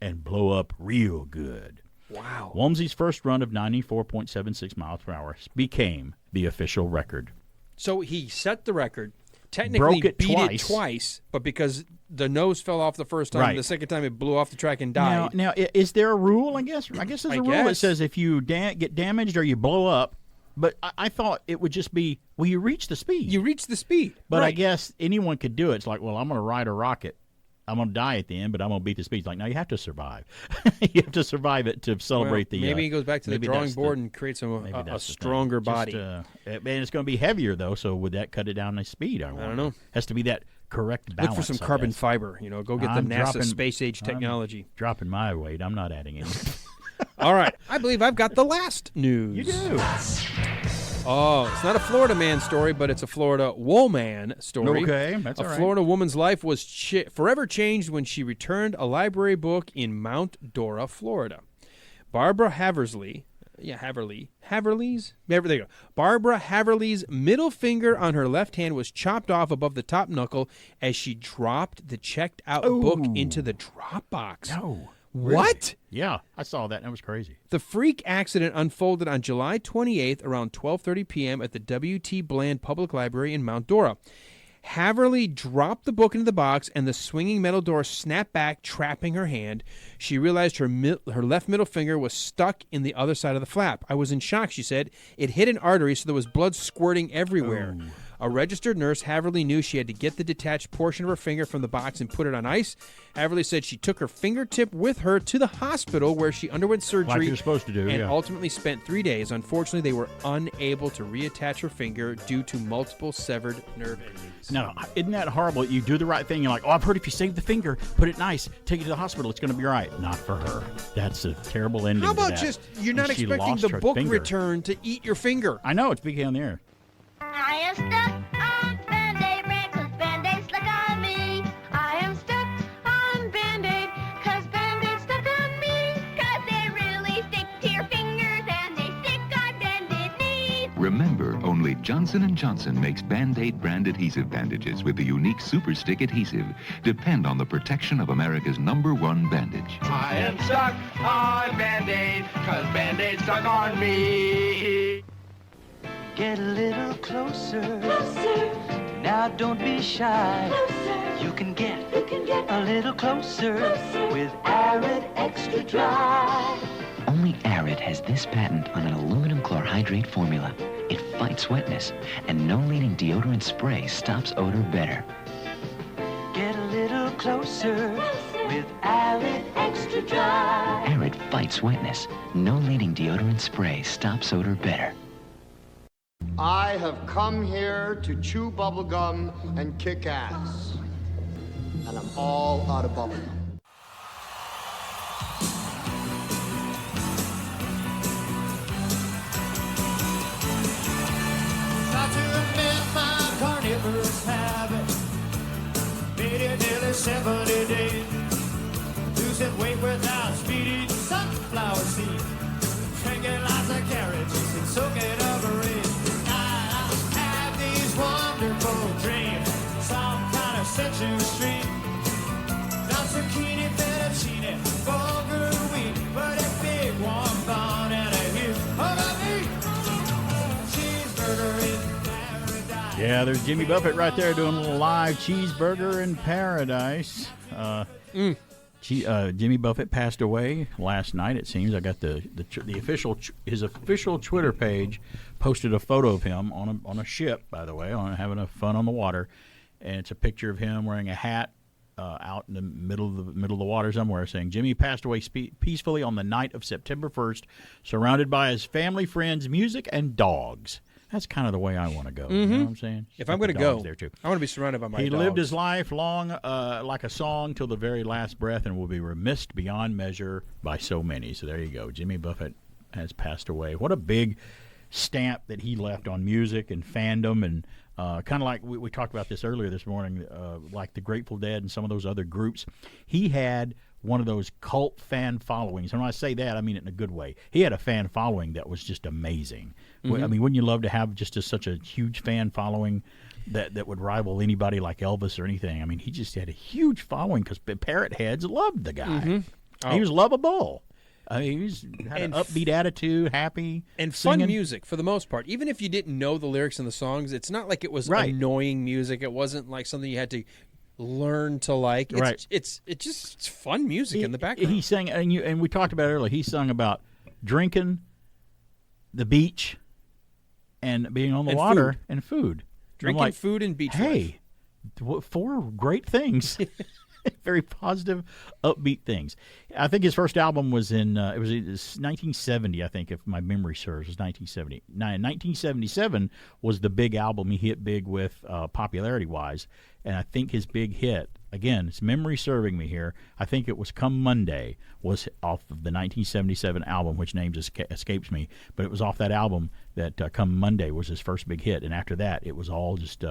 real good. Wow. Wolmsey's first run of 94.76 miles per hour became the official record. So he set the record, technically Broke it beat twice. it twice, but because the nose fell off the first time, Right. the second time it blew off the track and died. Now, is there a rule? I guess there's a rule that guess. says if you get damaged or you blow up. But I thought it would just be, well, you reach the speed. You reach the speed. But right. I guess anyone could do it. It's like, well, I'm going to ride a rocket. I'm going to die at the end, but I'm going to beat the speed. It's like, no, you have to survive. You have to survive it to celebrate Well, the. maybe he goes back to the maybe drawing that's board and creates a that's the stronger thing. body. And it's going to be heavier though. So would that cut it down the speed? I don't know. Has to be that correct balance. Look for some I carbon guess. fiber. Go get I'm the NASA dropping- space age I'm technology. dropping my weight. I'm not adding any. All right. I believe I've got the last news. You do. Oh, it's not a Florida man story, but it's a Florida woman story. Okay, that's a all right. Florida woman's life was forever changed when she returned a library book in Mount Dora, Florida. Barbara Haverly's. There you go. Barbara Haverly's middle finger on her left hand was chopped off above the top knuckle as she dropped the checked-out book into the drop box. No. What? Yeah, I saw that. That was crazy. The freak accident unfolded on July 28th around 12:30 p.m. at the W.T. Bland Public Library in Mount Dora. Haverly dropped the book into the box, and the swinging metal door snapped back, trapping her hand. She realized her left middle finger was stuck in the other side of the flap. I was in shock, she said. It hit an artery, so there was blood squirting everywhere. Oh. A registered nurse, Haverly knew she had to get the detached portion of her finger from the box and put it on ice. Haverly said she took her fingertip with her to the hospital where she underwent surgery. Like you're supposed to do, and yeah. ultimately spent 3 days. Unfortunately, they were unable to reattach her finger due to multiple severed nerve endings. No, isn't that horrible? You do the right thing. You're like, oh, I've heard if you save the finger, put it nice, take it to the hospital, it's going to be all right. Not for her. That's a terrible ending. How to about that. just you're not And she expecting lost the her book finger. return to eat your finger? I know, it's big on the air. I am stuck on Band-Aid brand 'cause Band-Aid stuck on me. I am stuck on Band-Aid 'cause Band-Aid stuck on me. 'Cause they really stick to your fingers and they stick on bended knees. Remember, only Johnson & Johnson makes Band-Aid brand adhesive bandages with the unique Super Stick adhesive. Depend on the protection of America's #1 bandage. I am stuck on Band-Aid, 'cause Band-Aid stuck on me. Get a little closer. Now don't be shy. You can get a little closer with Arid Extra Dry. Only Arid has this patent on an aluminum chlorhydrate formula. It fights wetness, and no leading deodorant spray stops odor better. Get a little closer with Arid Extra Dry. Arid fights wetness. No leading deodorant spray stops odor better. I have come here to chew bubblegum and kick ass. And I'm all out of bubblegum. Try to amend my carnivorous habit. Made it nearly 70 days. Losing weight without speeding sunflower seed. Drinking lots of carrot juice and soaking up a rain. I have these wonderful dreams. Some kind of sensuous stream. Not zucchini, fettuccine, vulgar wheat, but a big warm bun and a huge hug of meat. Cheeseburger in paradise. Yeah, there's Jimmy Buffett right there doing a little live cheeseburger in paradise. Jimmy Buffett passed away last night. It seems I got the official his official Twitter page posted a photo of him on a ship. By the way, having a fun on the water, and it's a picture of him wearing a hat out in the middle of the water somewhere, saying Jimmy passed away peacefully on the night of September 1st, surrounded by his family, friends, music, and dogs. That's kind of the way I want to go. You know what I'm saying? If I'm going to go, there too. I want to be surrounded by my dogs. He lived his life long like a song till the very last breath, and will be remissed beyond measure by so many. So there you go. Jimmy Buffett has passed away. What a big stamp that he left on music and fandom, and kind of like we talked about this earlier this morning, like the Grateful Dead and some of those other groups. He had one of those cult fan followings. And when I say that, I mean it in a good way. He had a fan following that was just amazing. I mean, wouldn't you love to have just such a huge fan following that would rival anybody like Elvis or anything? I mean, he just had a huge following because parrot heads loved the guy. He was lovable. I mean, he had an upbeat attitude, happy, and singing. fun music for the most part. Even if you didn't know the lyrics in the songs, it's not like it was annoying music. It wasn't like something you had to learn to like. It's just fun music in the background. He sang, and we talked about it earlier. He sung about drinking, the beach, and being on the water and food. Drinking, food, and beach. Hey, 4 great things. Very positive, upbeat things. I think his first album was in it was 1970, I think, if my memory serves. It was 1970. 1977 was the big album he hit big with popularity-wise, and I think his big hit, again, it's memory serving me here, I think it was Come Monday, was off of the 1977 album, which name escapes me, but it was off that album that Come Monday was his first big hit, and after that, it was all just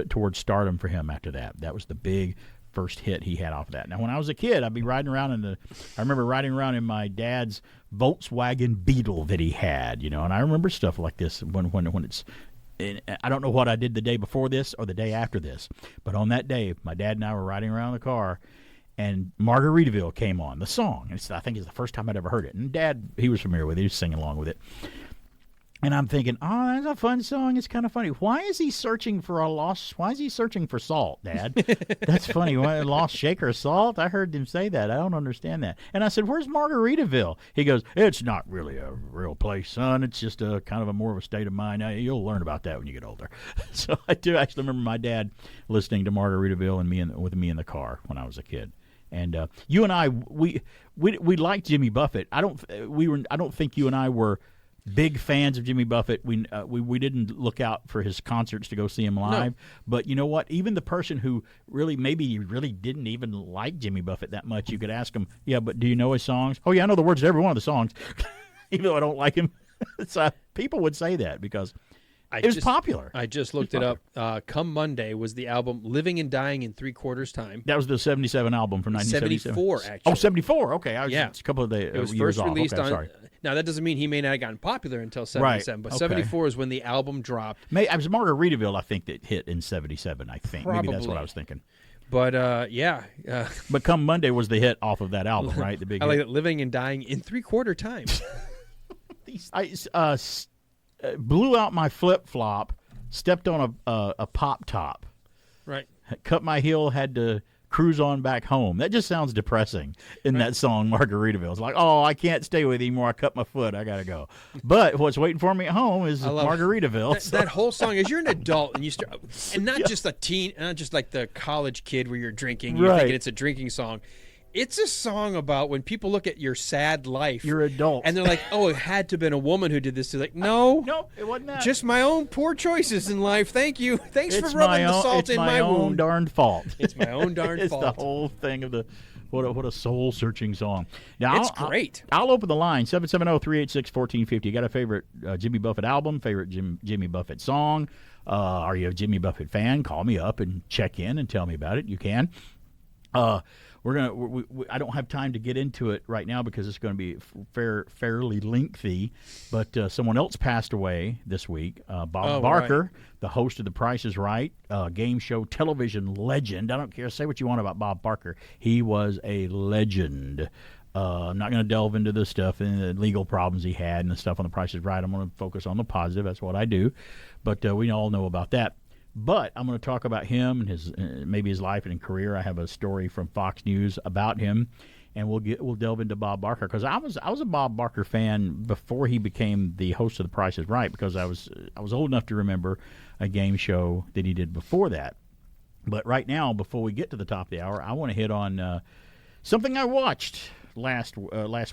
towards stardom for him after that. That was the big first hit he had off of that. Now, when I was a kid, I'd be riding around I remember riding around in my dad's Volkswagen Beetle that he had, and I remember stuff like this when it's, and I don't know what I did the day before this or the day after this, but on that day, my dad and I were riding around the car, and Margaritaville came on, the song. And I think it's the first time I'd ever heard it. And Dad, he was familiar with it. He was singing along with it. And I'm thinking, oh, that's a fun song. It's kind of funny. Why is he searching for salt, Dad? That's funny. Why, lost shaker of salt? I heard him say that. I don't understand that. And I said, where's Margaritaville? He goes, it's not really a real place, son. It's just a kind of a more of a state of mind. Now, you'll learn about that when you get older. So I do actually remember my dad listening to Margaritaville and with me in the car when I was a kid. And you and I, we liked Jimmy Buffett. I don't think you and I were big fans of Jimmy Buffett. We didn't look out for his concerts to go see him live. No. But you know what? Even the person who really didn't even like Jimmy Buffett that much, you could ask him, yeah, but do you know his songs? Oh, yeah, I know the words to every one of the songs, even though I don't like him. So people would say that because it was popular. I just looked it up. Come Monday was the album Living and Dying in 3/4 Time. That was the 77 album from 1977. 74, actually. Oh, 74. Okay. It's a couple of it was years first off. released okay, sorry. Now, that doesn't mean he may not have gotten popular until 77, but 74 is when the album dropped. It was Margaritaville, I think, that hit in 77, I think. Probably. Maybe that's what I was thinking. But, yeah. But Come Monday was the hit off of that album, right? The big I like hit. it, Living and Dying in 3/4 Time. I blew out my flip-flop, stepped on a pop-top. Right. Cut my heel, had to cruise on back home. That just sounds depressing in that song, Margaritaville. It's like, oh, I can't stay with you anymore. I cut my foot. I got to go. But what's waiting for me at home is Margaritaville. That whole song, as you're an adult and you start, and not just a teen, not just like the college kid where you're drinking, you're thinking it's a drinking song. It's a song about when people look at your sad life. You're adult. And they're like, oh, it had to have been a woman who did this. They're like, no. No, it wasn't that. Just my own poor choices in life. Thank you. Thanks for rubbing the salt in my wound. It's my own darn fault. It's my own darn fault. It's the whole thing of what a soul-searching song. Now, it's great. I'll open the line, 770-386-1450. You got a favorite Jimmy Buffett album, favorite Jimmy Buffett song? Are you a Jimmy Buffett fan? Call me up and check in and tell me about it. You can. I don't have time to get into it right now because it's going to be fairly lengthy. But someone else passed away this week. Bob Barker, the host of The Price is Right, game show television legend. I don't care. Say what you want about Bob Barker. He was a legend. I'm not going to delve into the stuff and the legal problems he had and the stuff on The Price is Right. I'm going to focus on the positive. That's what I do. But we all know about that. But I'm going to talk about him and his maybe his life and career. I have a story from Fox News about him, and we'll delve into Bob Barker, because I was a Bob Barker fan before he became the host of The Price is Right, because I was old enough to remember a game show that he did before that. But right now, before we get to the top of the hour, I want to hit on something I watched last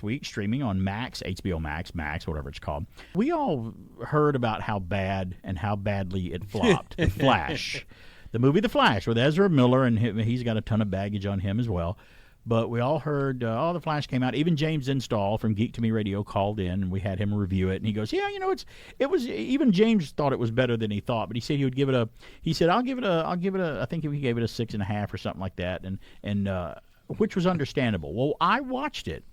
week, streaming on Max, HBO Max, whatever it's called. We all heard about how bad and how badly it flopped. The Flash, the movie The Flash with Ezra Miller, and he's got a ton of baggage on him as well. But we all heard, The Flash came out. Even James Install from Geek to Me Radio called in, and we had him review it. And he goes, yeah, it was. Even James thought it was better than he thought, but he said he would give it a. He said, I'll give it a. I think he gave it a 6.5 or something like that, and which was understandable. Well, I watched it,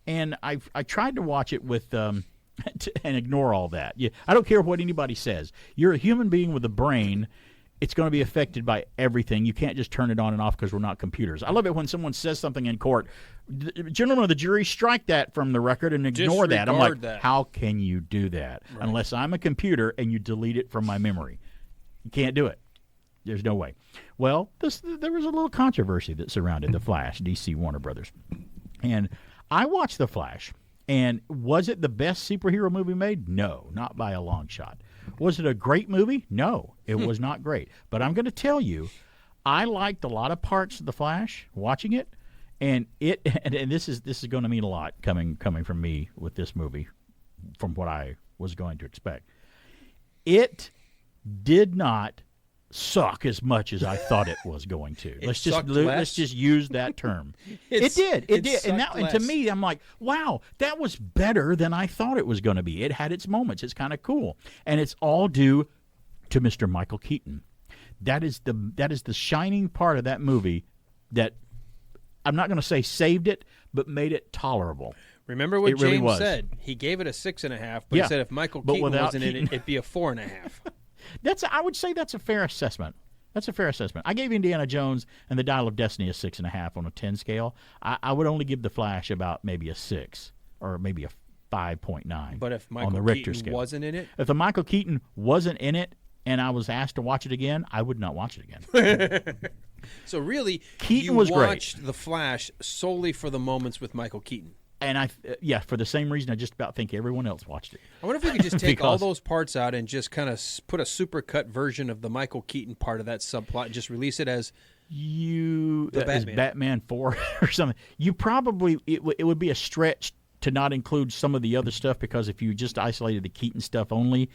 and I tried to watch it with and ignore all that. I don't care what anybody says. You're a human being with a brain. It's going to be affected by everything. You can't just turn it on and off because we're not computers. I love it when someone says something in court. Gentlemen of the jury, strike that from the record and ignore that. I'm like, how can you do that? Right. Unless I'm a computer and you delete it from my memory. You can't do it. There's no way. Well, there was a little controversy that surrounded The Flash, DC Warner Brothers. And I watched The Flash, and was it the best superhero movie made? No, not by a long shot. Was it a great movie? No, it was not great. But I'm going to tell you, I liked a lot of parts of The Flash, watching it, and this is going to mean a lot coming from me with this movie, from what I was going to expect. It did not suck as much as I thought it was going to. Let's just use that term. It did. And to me, I'm like, wow, that was better than I thought it was going to be. It had its moments. It's kind of cool, and it's all due to Mr. Michael Keaton. That is the shining part of that movie that I'm not going to say saved it, but made it tolerable. Remember what James said? He gave it a 6.5, but he said if Michael Keaton wasn't in it, it'd be a 4.5. I would say that's a fair assessment. That's a fair assessment. I gave Indiana Jones and the Dial of Destiny a 6.5 on a 10 scale. I would only give The Flash about maybe a 6 or maybe a 5.9. But if Michael on the Richter Keaton scale wasn't in it? If the Michael Keaton wasn't in it and I was asked to watch it again, I would not watch it again. So really, Keaton was watched great. The Flash solely for the moments with Michael Keaton. And for the same reason I just about think everyone else watched it. I wonder if we could just take all those parts out and just kind of put a supercut version of the Michael Keaton part of that subplot and just release it as Batman 4 or something. You probably it would be a stretch to not include some of the other stuff, because if you just isolated the Keaton stuff only,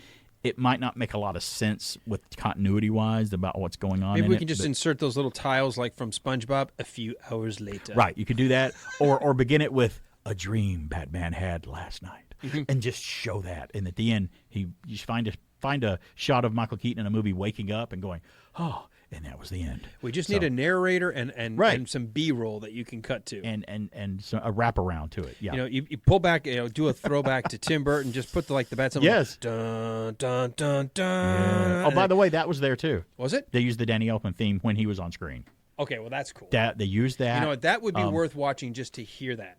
it might not make a lot of sense with continuity-wise about what's going on. Maybe we can just insert those little tiles like from SpongeBob a few hours later. Right, you could do that, or begin it with a dream Batman had last night, and just show that. And at the end, you find a shot of Michael Keaton in a movie waking up and going, oh, and that was the end. We just need a narrator and some B-roll that you can cut to, and a wraparound to it. Yeah, you pull back, do a throwback to Tim Burton, just put the bat symbol. Yes. Dun dun dun dun. Yeah. Oh, by the way, that was there too. Was it? They used the Danny Elfman theme when he was on screen. Okay, well that's cool. They used that. You know what? That would be worth watching just to hear that.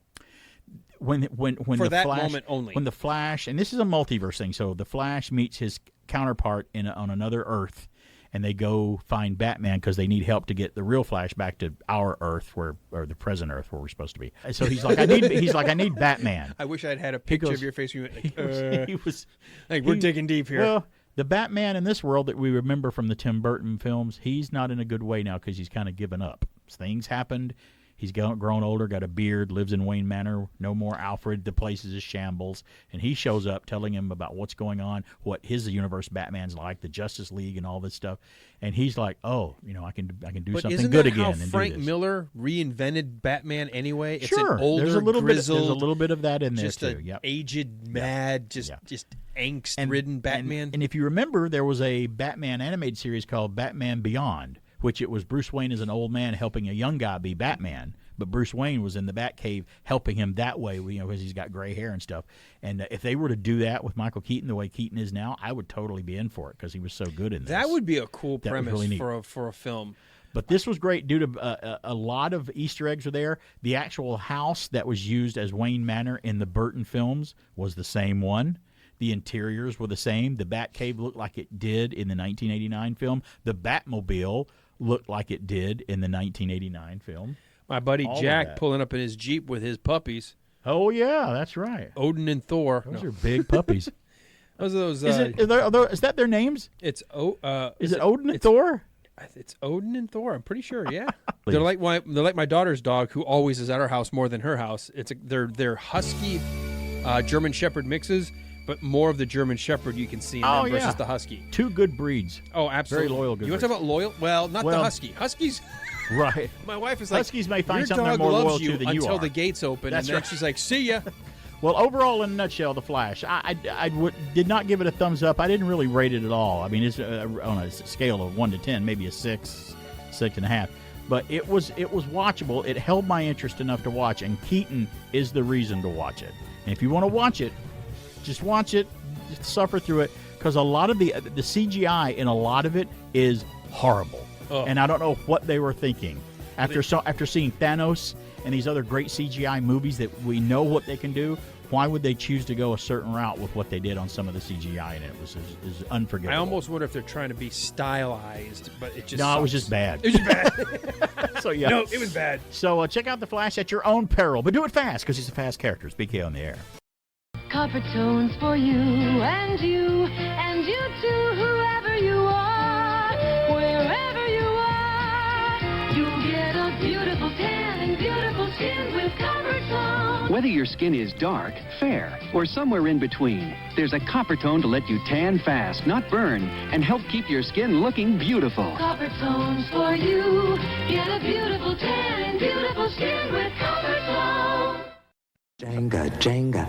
When for the that Flash, moment only. When the Flash, and this is a multiverse thing, so the Flash meets his counterpart on another Earth, and they go find Batman because they need help to get the real Flash back to our Earth, or the present Earth where we're supposed to be. So he's like, I need Batman. I wish I'd had a picture of your face. When you went, he was like, we're digging deep here. Well, the Batman in this world that we remember from the Tim Burton films, he's not in a good way now because he's kind of given up. Things happened. He's grown older, got a beard, lives in Wayne Manor. No more Alfred. The place is a shambles. And he shows up telling him about what's going on, what his universe Batman's like, the Justice League and all this stuff. And he's like, oh, I can do something good again. But isn't that how Frank Miller reinvented Batman anyway? It's sure. An older, there's a little grizzled, there's a little bit of that in there, just too. Just aged, mad, just angst-ridden Batman. And if you remember, there was a Batman animated series called Batman Beyond, which it was Bruce Wayne as an old man helping a young guy be Batman. But Bruce Wayne was in the Batcave helping him that way, because he's got gray hair and stuff. And if they were to do that with Michael Keaton the way Keaton is now, I would totally be in for it because he was so good in this. That would be a cool premise really for a film. But this was great due to a lot of Easter eggs are there. The actual house that was used as Wayne Manor in the Burton films was the same one. The interiors were the same. The Batcave looked like it did in the 1989 film. The Batmobile looked like it did in the 1989 film. My buddy All of Jack that. pulling up in his Jeep with his puppies. Oh, yeah, that's right. Odin and Thor. Those are big puppies. Those are those. Is that their names? It's Is it Odin and Thor? It's Odin and Thor. I'm pretty sure. Yeah, they're like my daughter's dog, who always is at our house more than her house. They're husky, German Shepherd mixes, but more of the German Shepherd you can see in them versus the husky. Two good breeds. Oh, absolutely. Very loyal. Good You want to talk about loyal? Well, not the husky. Huskies. Right. My wife is like, Huskies may find your something they're dog more loves loyal you to than you until are. the gates open, That's and then right. she's like, "See ya." Well, overall, in a nutshell, The Flash, I did not give it a thumbs up. I didn't really rate it at all. I mean, it's on a scale of 1 to 10, maybe a 6, 6.5. But it was watchable. It held my interest enough to watch, and Keaton is the reason to watch it. And if you want to watch it, just watch it, just suffer through it, because a lot of the CGI in a lot of it is horrible. Oh. And I don't know what they were thinking. After seeing Thanos and these other great CGI movies that we know what they can do, why would they choose to go a certain route with what they did on some of the CGI? And it was unforgivable. I almost wonder if they're trying to be stylized, but it just it was sucks. just bad. It was just bad. So yeah, No, it was bad. So check out The Flash at your own peril, but do it fast because he's a fast character. It's BK on the air. Copper tones for you and you and you too, whoever you are, wherever you are, you'll get a beautiful tan and beautiful skin with copper tones. Whether your skin is dark, fair, or somewhere in between, there's a copper tone to let you tan fast, not burn, and help keep your skin looking beautiful. Copper tones for you, get a beautiful tan and beautiful skin with copper tones. Jenga, Jenga.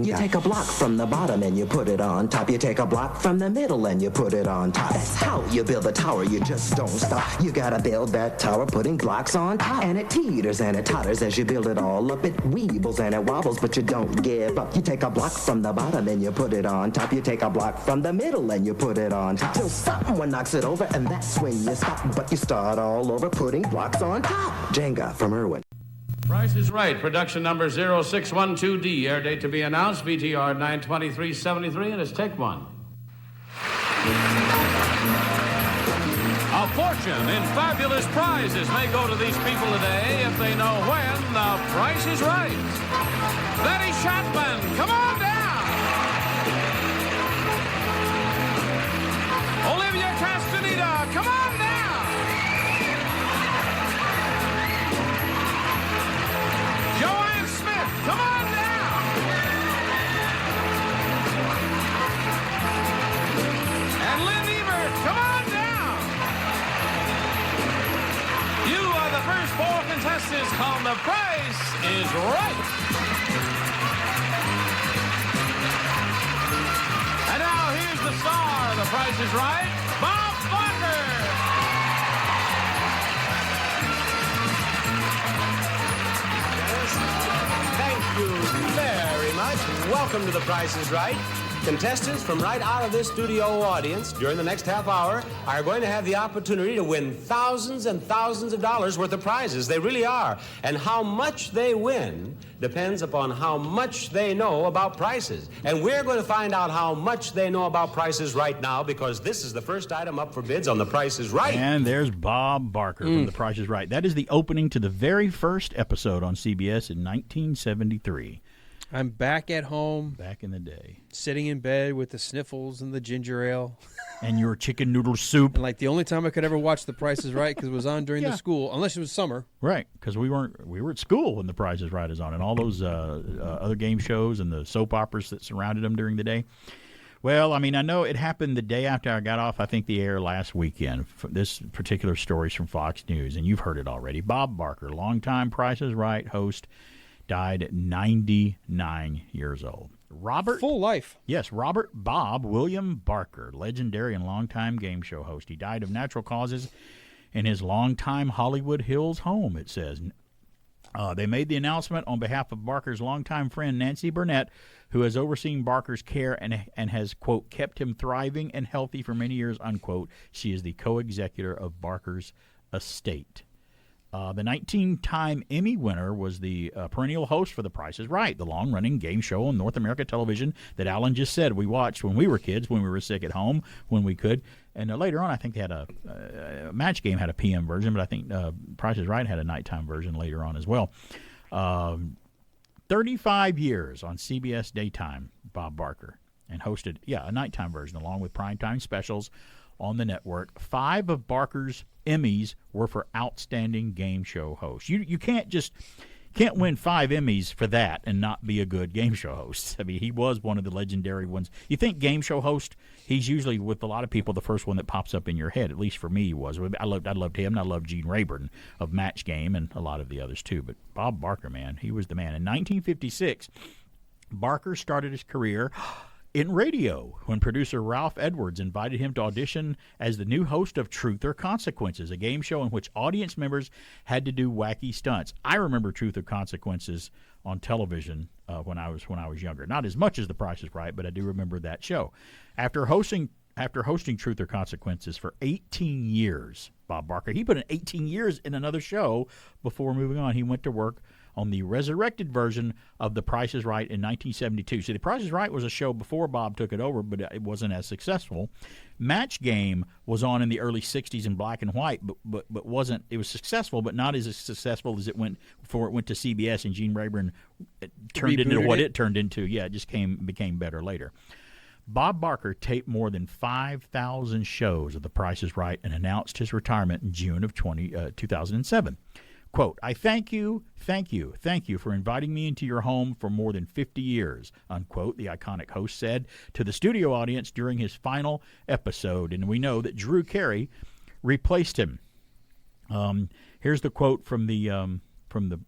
You take a block from the bottom and you put it on top. You take a block from the middle and you put it on top. That's how you build a tower, you just don't stop. You gotta build that tower, putting blocks on top. And it teeters and it totters as you build it all up. It weebles and it wobbles, but you don't give up. You take a block from the bottom and you put it on top. You take a block from the middle and you put it on top. Till someone knocks it over and that's when you stop. But you start all over putting blocks on top. Jenga from Irwin. Price is Right, production number 0612D, air date to be announced, VTR 92373, and it's take one. A fortune in fabulous prizes may go to these people today if they know when the price is right. Betty Chapman, come on down! Olivia Castaneda, come on down! Joanne Smith, come on down! And Lynn Ebert, come on down! You are the first 4 contestants on The Price is Right. And now here's the star of The Price is Right, Bob Barker! Thank you very much. Welcome to The Price is Right. Contestants from right out of this studio audience during the next half hour are going to have the opportunity to win thousands and thousands of dollars worth of prizes. They really are. And how much they win depends upon how much they know about prices. And we're going to find out how much they know about prices right now, because this is the first item up for bids on The Price is Right. And there's Bob Barker from The Price is Right. That is the opening to the very first episode on CBS in 1973. I'm back at home. Back in the day. Sitting in bed with the sniffles and the ginger ale. And your chicken noodle soup. And like the only time I could ever watch The Price is Right because it was on during the school, unless it was summer. Right, because we were at school when The Price is Right is on, and all those other game shows and the soap operas that surrounded them during the day. Well, I mean, I know it happened the day after I got off, I think, the air last weekend. This particular story is from Fox News, and you've heard it already. Bob Barker, longtime Price is Right host, died at 99 years old. Full life. Yes, Robert Bob William Barker, legendary and longtime game show host. He died of natural causes in his longtime Hollywood Hills home, it says. They made the announcement on behalf of Barker's longtime friend Nancy Burnett, who has overseen Barker's care and has, quote, kept him thriving and healthy for many years, unquote. She is the co-executor of Barker's estate. The 19-time Emmy winner was the perennial host for The Price is Right, the long-running game show on North America television that Alan just said we watched when we were kids, when we were sick at home, when we could. And later on, I think they had a Match Game had a PM version, but I think Price is Right had a nighttime version later on as well. 35 years on CBS daytime, Bob Barker, and hosted, a nighttime version along with primetime specials on the network. 5 of Barker's Emmys were for outstanding game show host. You can't win 5 Emmys for that and not be a good game show host. I mean, he was one of the legendary ones. You think game show host, he's usually, with a lot of people, the first one that pops up in your head. At least for me, he was. I loved him, and I loved Gene Rayburn of Match Game and a lot of the others too. But Bob Barker, man, he was the man. In 1956, Barker started his career in radio when producer Ralph Edwards invited him to audition as the new host of Truth or Consequences, a game show in which audience members had to do wacky stunts. I remember Truth or Consequences on television when I was younger. Not as much as The Price is Right, but I do remember that show. After hosting Truth or Consequences for 18 years, Bob Barker, he put in 18 years in another show before moving on. He went to work on the resurrected version of The Price is Right in 1972. See, The Price is Right was a show before Bob took it over, but it wasn't as successful. Match Game was on in the early 60s in black and white, but wasn't. It was successful, but not as successful as it went before it went to CBS and Gene Rayburn turned it into what it turned into. Yeah, it just became better later. Bob Barker taped more than 5,000 shows of The Price is Right and announced his retirement in June of 2007. Quote, "I thank you for inviting me into your home for more than 50 years," unquote, the iconic host said to the studio audience during his final episode. And we know that Drew Carey replaced him. Here's the quote from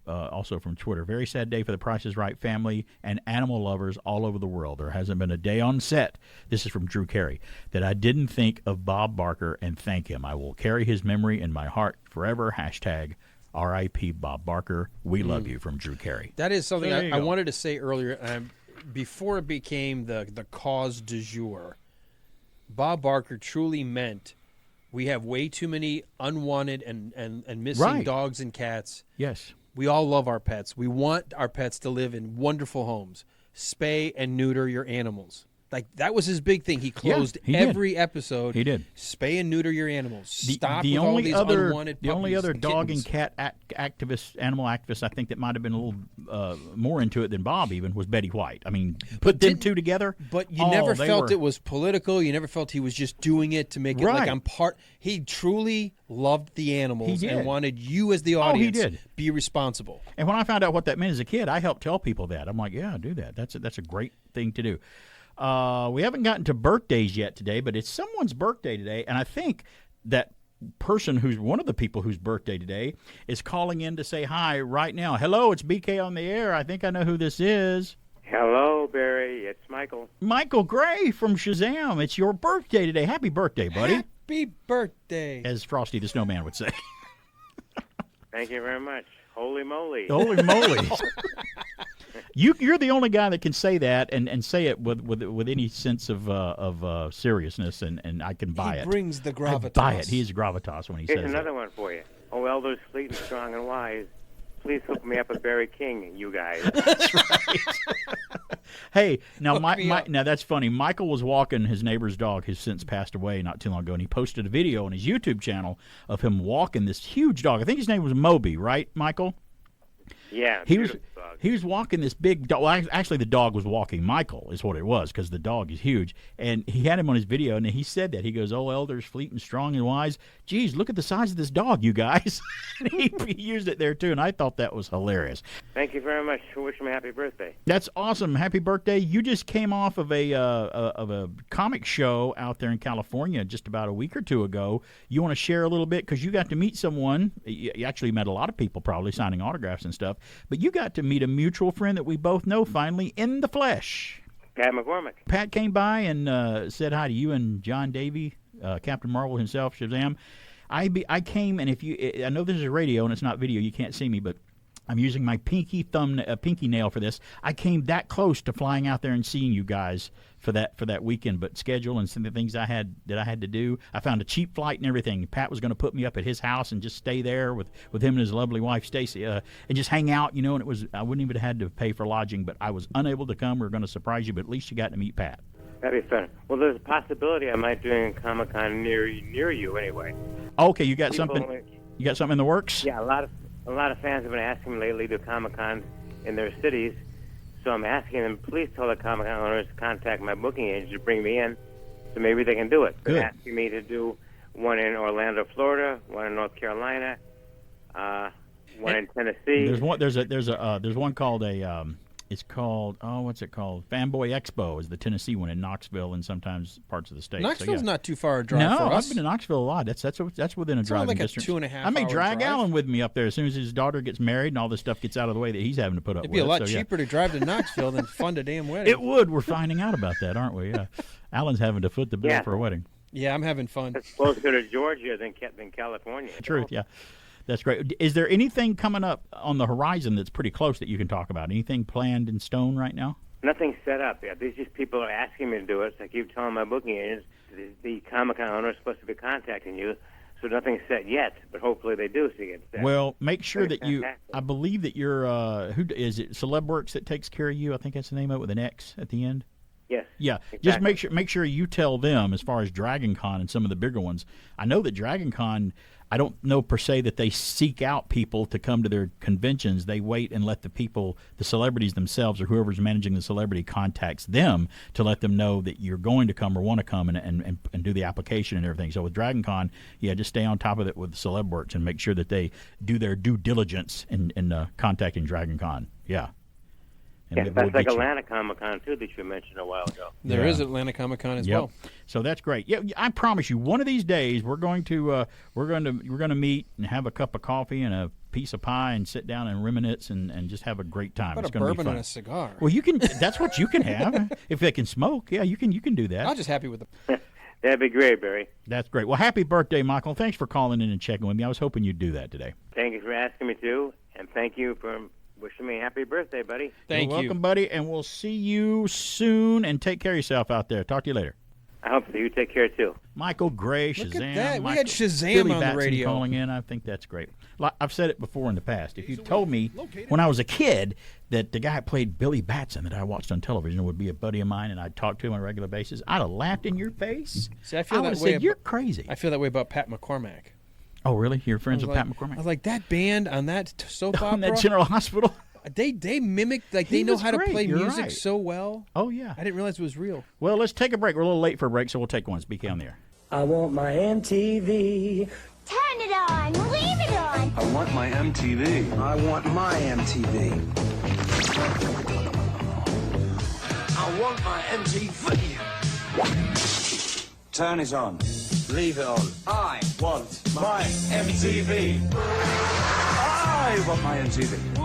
also from Twitter. "Very sad day for the Price is Right family and animal lovers all over the world. There hasn't been a day on set," this is from Drew Carey, "that I didn't think of Bob Barker and thank him. I will carry his memory in my heart forever. Hashtag R.I.P. Bob Barker. We love you," from Drew Carey. That is something I wanted to say earlier. Before it became the cause du jour, Bob Barker truly meant we have way too many unwanted and missing dogs and cats. Yes. We all love our pets. We want our pets to live in wonderful homes. Spay and neuter your animals. Like, that was his big thing. He closed every episode. He did. Spay and neuter your animals. Stop the with all these unwanted puppies. The only other and dog kittens. and cat animal activist, I think, that might have been a little more into it than Bob even, was Betty White. I mean, put them two together. But you never felt it was political. You never felt he was just doing it to make it like I'm part. He truly loved the animals and wanted you as the audience be responsible. And when I found out what that meant as a kid, I helped tell people that. I'm like, yeah, do that. That's a great thing to do. We haven't gotten to birthdays yet today, but it's someone's birthday today, and I think that person who's one of the people whose birthday today is calling in to say hi right now. Hello, it's BK on the air. I think I know who this is. Hello, Barry. It's Michael. Michael Gray from Shazam. It's your birthday today. Happy birthday, buddy. Happy birthday. As Frosty the Snowman would say. Thank you very much. Holy moly. Holy moly. You're the only guy that can say that and say it with any sense of seriousness, and I can buy it. He brings the gravitas. I buy it. He's gravitas when he says it. Here's another one for you. Oh, elders, fleet and strong and wise, please hook me up with Barry King, you guys. That's right. Hey, now now that's funny. Michael was walking his neighbor's dog, who's since passed away not too long ago, and he posted a video on his YouTube channel of him walking this huge dog. I think his name was Moby, right, Michael? Yeah, he was walking this big dog. Well, actually, the dog was walking Michael, is what it was, because the dog is huge. And he had him on his video, and he said that. He goes, "Oh, elders, fleet and strong and wise. Geez, look at the size of this dog, you guys." And he used it there, too, and I thought that was hilarious. Thank you very much. I wish him a happy birthday. That's awesome. Happy birthday. You just came off of a comic show out there in California just about a week or two ago. You want to share a little bit, because you got to meet someone. You actually met a lot of people probably signing autographs and stuff. But you got to meet a mutual friend that we both know finally in the flesh. Pat McCormick. Pat came by and said hi to you and John Davey, Captain Marvel himself, Shazam. I came, and I know this is radio and it's not video, you can't see me, but I'm using my pinky nail for this. I came that close to flying out there and seeing you guys for that weekend, but schedule and some of the things I had to do. I found a cheap flight and everything. Pat was going to put me up at his house and just stay there with him and his lovely wife Stacy, and just hang out, and I wouldn't even have had to pay for lodging, but I was unable to come. We were going to surprise you, but at least you got to meet Pat. That'd be fun. Well, there's a possibility I might do a Comic-Con near you anyway. Okay, you got something. You got something in the works? Yeah, a lot of fans have been asking me lately to do Comic-Cons in their cities, so I'm asking them, please tell the Comic-Con owners to contact my booking agent to bring me in, so maybe they can do it. Good. They're asking me to do one in Orlando, Florida, one in North Carolina, one in Tennessee. There's one called it's called, what's it called? Fanboy Expo is the Tennessee one in Knoxville and sometimes parts of the state. Knoxville's not too far a drive for us. I've been to Knoxville a lot. That's within a driving like distance. a 2.5 I may hour drag drive. Alan with me up there as soon as his daughter gets married and all this stuff gets out of the way that he's having to put up It'd with. be a lot cheaper to drive to Knoxville than fund a damn wedding. It would. We're finding out about that, aren't we? Yeah. Alan's having to foot the bill for a wedding. Yeah, I'm having fun. It's closer to Georgia than California. Truth, yeah. That's great. Is there anything coming up on the horizon that's pretty close that you can talk about? Anything planned in stone right now? Nothing's set up yet. These just people are asking me to do it, so I keep telling my booking agents the Comic-Con owner is supposed to be contacting you, so nothing's set yet, but hopefully they do see it set. Well, make sure that I believe that you're, who is it, Celebworks that takes care of you? I think that's the name of it with an X at the end. Yes. Yeah, exactly. Just make sure you tell them as far as Dragon Con and some of the bigger ones. I know that Dragon Con, I don't know per se that they seek out people to come to their conventions. They wait and let the celebrities themselves or whoever's managing the celebrity contacts them to let them know that you're going to come or want to come and do the application and everything. So with Dragon Con, just stay on top of it with Celebworks and make sure that they do their due diligence in contacting Dragon Con. Yeah. Yeah, that's like Atlanta Comic-Con, too, that you mentioned a while ago. There is Atlanta Comic-Con as well. So that's great. Yeah, I promise you, one of these days we're going to meet and have a cup of coffee and a piece of pie and sit down and reminisce and just have a great time. How about it's a gonna bourbon be fun. and a cigar? Well, you can. That's what you can have if they can smoke. Yeah, you can do that. I'm just happy with the. That'd be great, Barry. That's great. Well, happy birthday, Michael. Thanks for calling in and checking with me. I was hoping you'd do that today. Thank you for asking me to, and thank you for wishing me a happy birthday, buddy. You're welcome, buddy, and we'll see you soon. And take care of yourself out there. Talk to you later. I hope so. You take care, too. Michael Gray, Look Shazam. at that. We Michael, had Shazam Billy on the Batson radio. calling in. I think that's great. I've said it before in the past. If you told me when I was a kid that the guy that played Billy Batson that I watched on television would be a buddy of mine and I'd talk to him on a regular basis, I'd have laughed in your face. See, I feel would that have way. said, you're crazy. I feel that way about Pat McCormack. Oh, really? You're friends with Pat I McCormack? was like, that band on that soap opera. On that General Hospital? They mimicked, like, He they know was how great. to play You're music right. so well. Oh, yeah. I didn't realize it was real. Well, let's take a break. We're a little late for a break, so we'll take one. Speak on the air. I want my MTV. Turn it on. Leave it on. I want my MTV. I want my MTV. I want my MTV. Turn it on. Leave it on. I want my MTV. I want my MTV.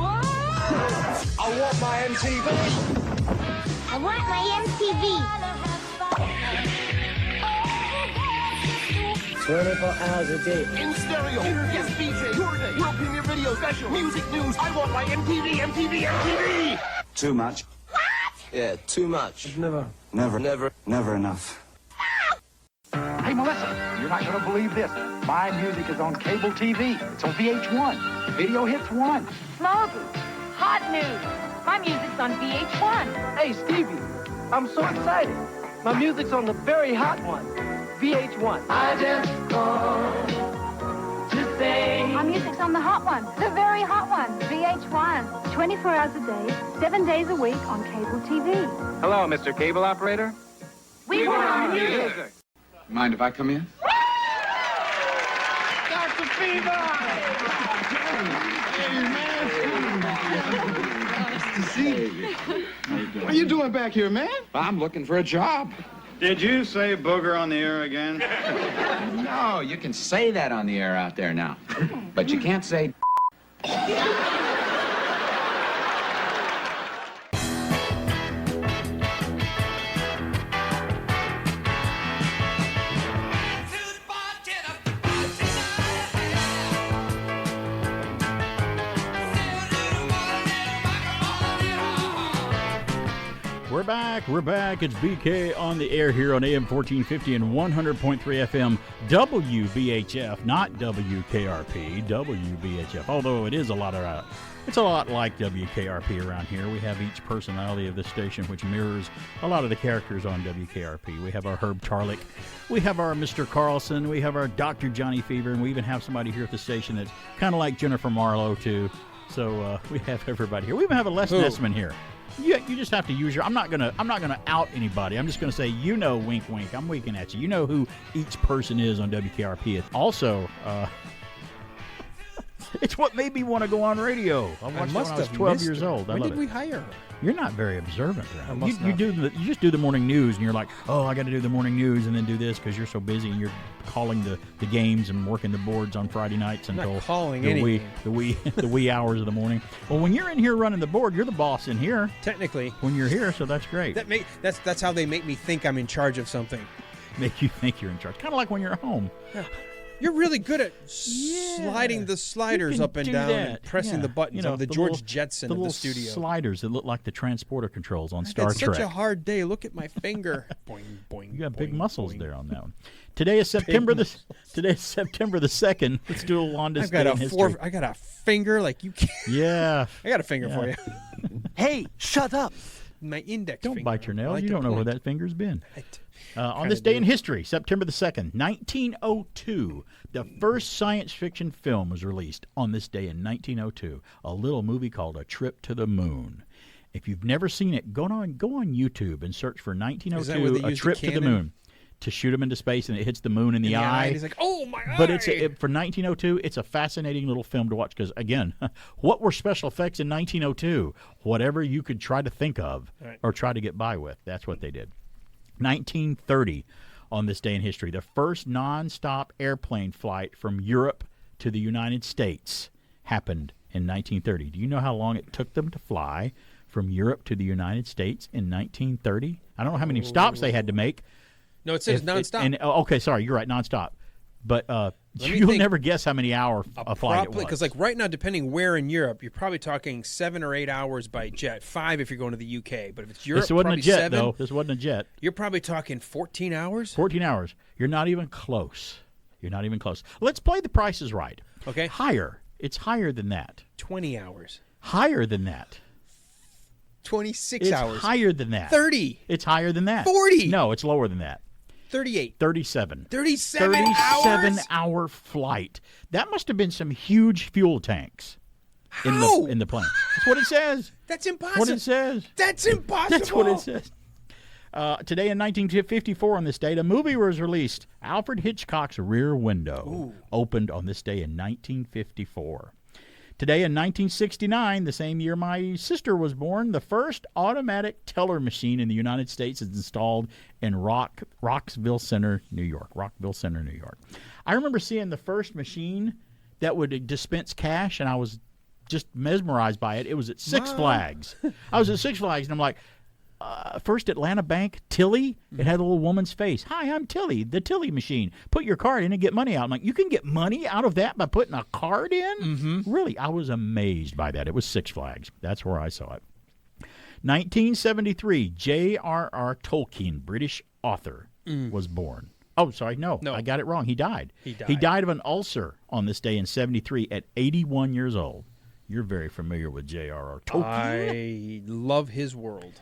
I want my MTV. I want my MTV. 24 hours a day. In stereo. Yes, DJ. Your day. World premiere video special. Music news. I want my MTV, MTV, MTV. Too much. What? Yeah, too much. Never enough. Hey, Melissa, you're not going to believe this. My music is on cable TV. It's on VH1. Video Hits 1. Smoggy, hot news. My music's on VH1. Hey, Stevie, I'm so excited. My music's on the very hot one, VH1. I just called to say. My music's on the hot one, the very hot one, VH1. 24 hours a day, 7 days a week on cable TV. Hello, Mr. Cable Operator. We want our music. Mind if I come in? Dr. Fever! Nice to see you. What are you doing back here, man? I'm looking for a job. Did you say booger on the air again? No, you can say that on the air out there now. But you can't say... back. We're back. It's BK on the air here on AM 1450 and 100.3 FM WBHF, not WKRP, WBHF. Although it is it's a lot like WKRP around here. We have each personality of this station, which mirrors a lot of the characters on WKRP. We have our Herb Tarlick, we have our Mr. Carlson, we have our Dr. Johnny Fever, and we even have somebody here at the station that's kind of like Jennifer Marlowe too. So we have everybody here. We even have a Les Nessman here. You just have to use your. I'm not gonna out anybody. I'm just gonna say, wink, wink. I'm winking at you. You know who each person is on WKRP. Also, it's what made me want to go on radio. I watched when I was 12 years old. When did we hire her? You're not very observant, right? You just do the morning news, and you're like, oh, I got to do the morning news and then do this because you're so busy and you're calling the games and working the boards on Friday nights until the wee hours of the morning. Well, when you're in here running the board, you're the boss in here. Technically, when you're here, so that's great. That's how they make me think I'm in charge of something. Make you think you're in charge, kind of like when you're at home. Yeah. You're really good at sliding the sliders up and down and pressing the buttons on the George Jetson of the studio. Sliders that look like the transporter controls on Star Trek. It's such a hard day. Look at my finger. Boing, boing, you got boing, big muscles boing. there on that one. Today is September the 2nd. Let's do a long distance in history. I got a finger like you can't. Yeah. I got a finger for you. Hey, shut up. My index Don't finger. bite your nails. You don't know where that finger's been. Right. On this day in history, September the 2nd, 1902, the first science fiction film was released on this day in 1902, a little movie called A Trip to the Moon. If you've never seen it, go on YouTube and search for 1902, A Trip to the Moon, to shoot him into space, and it hits the moon in the eye. He's like, oh, my eye! But for 1902, it's a fascinating little film to watch because, again, what were special effects in 1902? Whatever you could try to think of or try to get by with, that's what they did. 1930, on this day in history, the first nonstop airplane flight from Europe to the United States happened in 1930. Do you know how long it took them to fly from Europe to the United States in 1930? I don't know how many stops they had to make. No, it says nonstop. Okay, sorry, you're right, nonstop. But you'll never guess how many hours a flight it was. Because like right now, depending where in Europe, you're probably talking 7 or 8 hours by jet. 5 if you're going to the UK. But if it's Europe, this wasn't probably a jet, 7. though. This wasn't a jet. You're probably talking 14 hours? 14 hours. You're not even close. You're not even close. Let's play The Price is Right. Okay. Higher. It's higher than that. 20 hours. Higher than that. 26 hours. It's higher than that. 30. It's higher than that. 40. No, it's lower than that. 38. 37. 37 hour flight. That must have been some huge fuel tanks in the plane. That's what it says. That's impossible. What it says. That's impossible. That's what it says. Today in 1954 on this date, a movie was released. Alfred Hitchcock's Rear Window opened on this day in 1954. Today in 1969, the same year my sister was born, the first automatic teller machine in the United States is installed in Rockville Center, New York. I remember seeing the first machine that would dispense cash, and I was just mesmerized by it. It was at Six Flags. I was at Six Flags, and I'm like, First Atlanta Bank, Tilly. It had a little woman's face. Hi, I'm Tilly, the Tilly machine. Put your card in and get money out. I'm like, you can get money out of that by putting a card in? Mm-hmm. Really, I was amazed by that. It was Six Flags. That's where I saw it. 1973, J.R.R. Tolkien, British author, was born. Oh, sorry, no, I got it wrong. He died. He died of an ulcer on this day in 73 at 81 years old. You're very familiar with J.R.R. Tolkien. I love his world.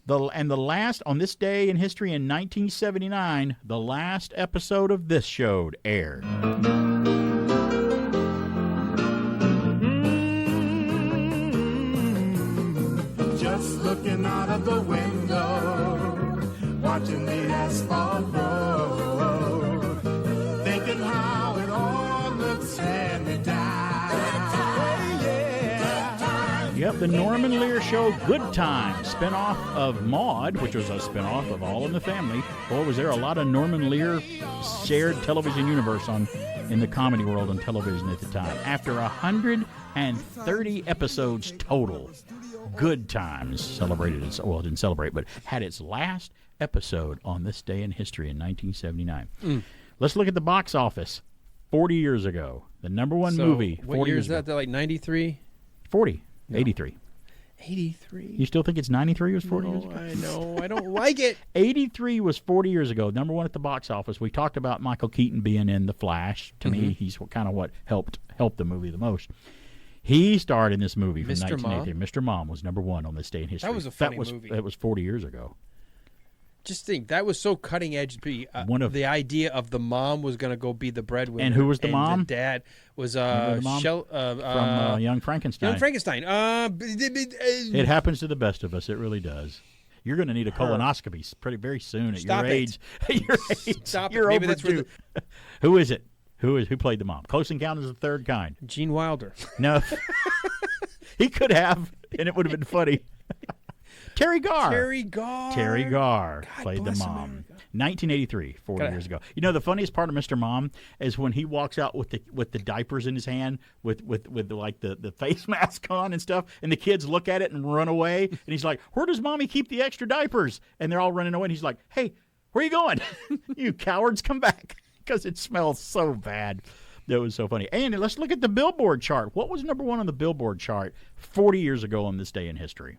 On this day in history in 1979, the last episode of this show aired. Just looking out of the window, watching the asphalt road, thinking how it all looks hand-me-down. Yep, the Norman Lear Show, Good Times, spinoff of Maude, which was a spinoff of All in the Family. Boy, was there a lot of Norman Lear shared television universe in the comedy world on television at the time. After 130 episodes total, Good Times celebrated its, well, it didn't celebrate, but had its last episode on this day in history in 1979. Let's look at the box office. 40 years ago, the number one movie. 40 what year years is that? ago. Like 93? 40. No. 83. 83. You still think it's 93 was 40 years ago? I know. I don't like it. 83 was 40 years ago. Number one at the box office. We talked about Michael Keaton being in The Flash. To me, he's kind of what helped the movie the most. He starred in this movie from Mr. 1983. Mr. Mom was number one on this day in history. That was a funny movie. That was 40 years ago. Just think, that was so cutting edge. The idea of the mom was going to go be the breadwinner. And who was the mom? The dad was the mom? From Young Frankenstein. Young Frankenstein. It happens to the best of us. It really does. You're going to need a colonoscopy very soon at your age. At your age. Stop You're it. Maybe that's overdue. Who is it? Who played the mom? Close Encounters of the Third Kind. Gene Wilder. No. He could have, and it would have been funny. Terry Garr. Terry Garr played the mom. 1983, 40 years ago. You know, the funniest part of Mr. Mom is when he walks out with the diapers in his hand with like the face mask on and stuff, and the kids look at it and run away, and he's like, "Where does Mommy keep the extra diapers?" And they're all running away, and he's like, "Hey, where are you going? You cowards, come back," because it smells so bad. That was so funny. And let's look at the Billboard chart. What was number one on the Billboard chart 40 years ago on this day in history?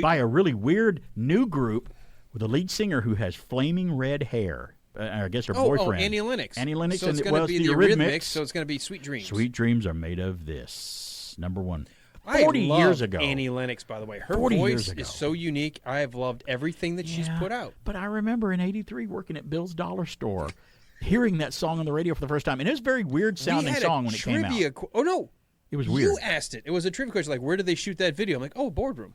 By a really weird new group with a lead singer who has flaming red hair. I guess her boyfriend. Annie Lennox. Annie Lennox. So it's and going to be the Eurythmics. Eurythmics, so it's going to be Sweet Dreams. Sweet Dreams are made of this. Number one. 40 40 years ago. Annie Lennox, by the way. Her 40 voice years ago. is so unique. I have loved everything that she's put out. But I remember in 83 working at Bill's Dollar Store, hearing that song on the radio for the first time. And it was a very weird sounding song when it came out. Oh, no. It was weird. You asked it. It was a trivia question, like, where did they shoot that video? I'm like, oh, boardroom.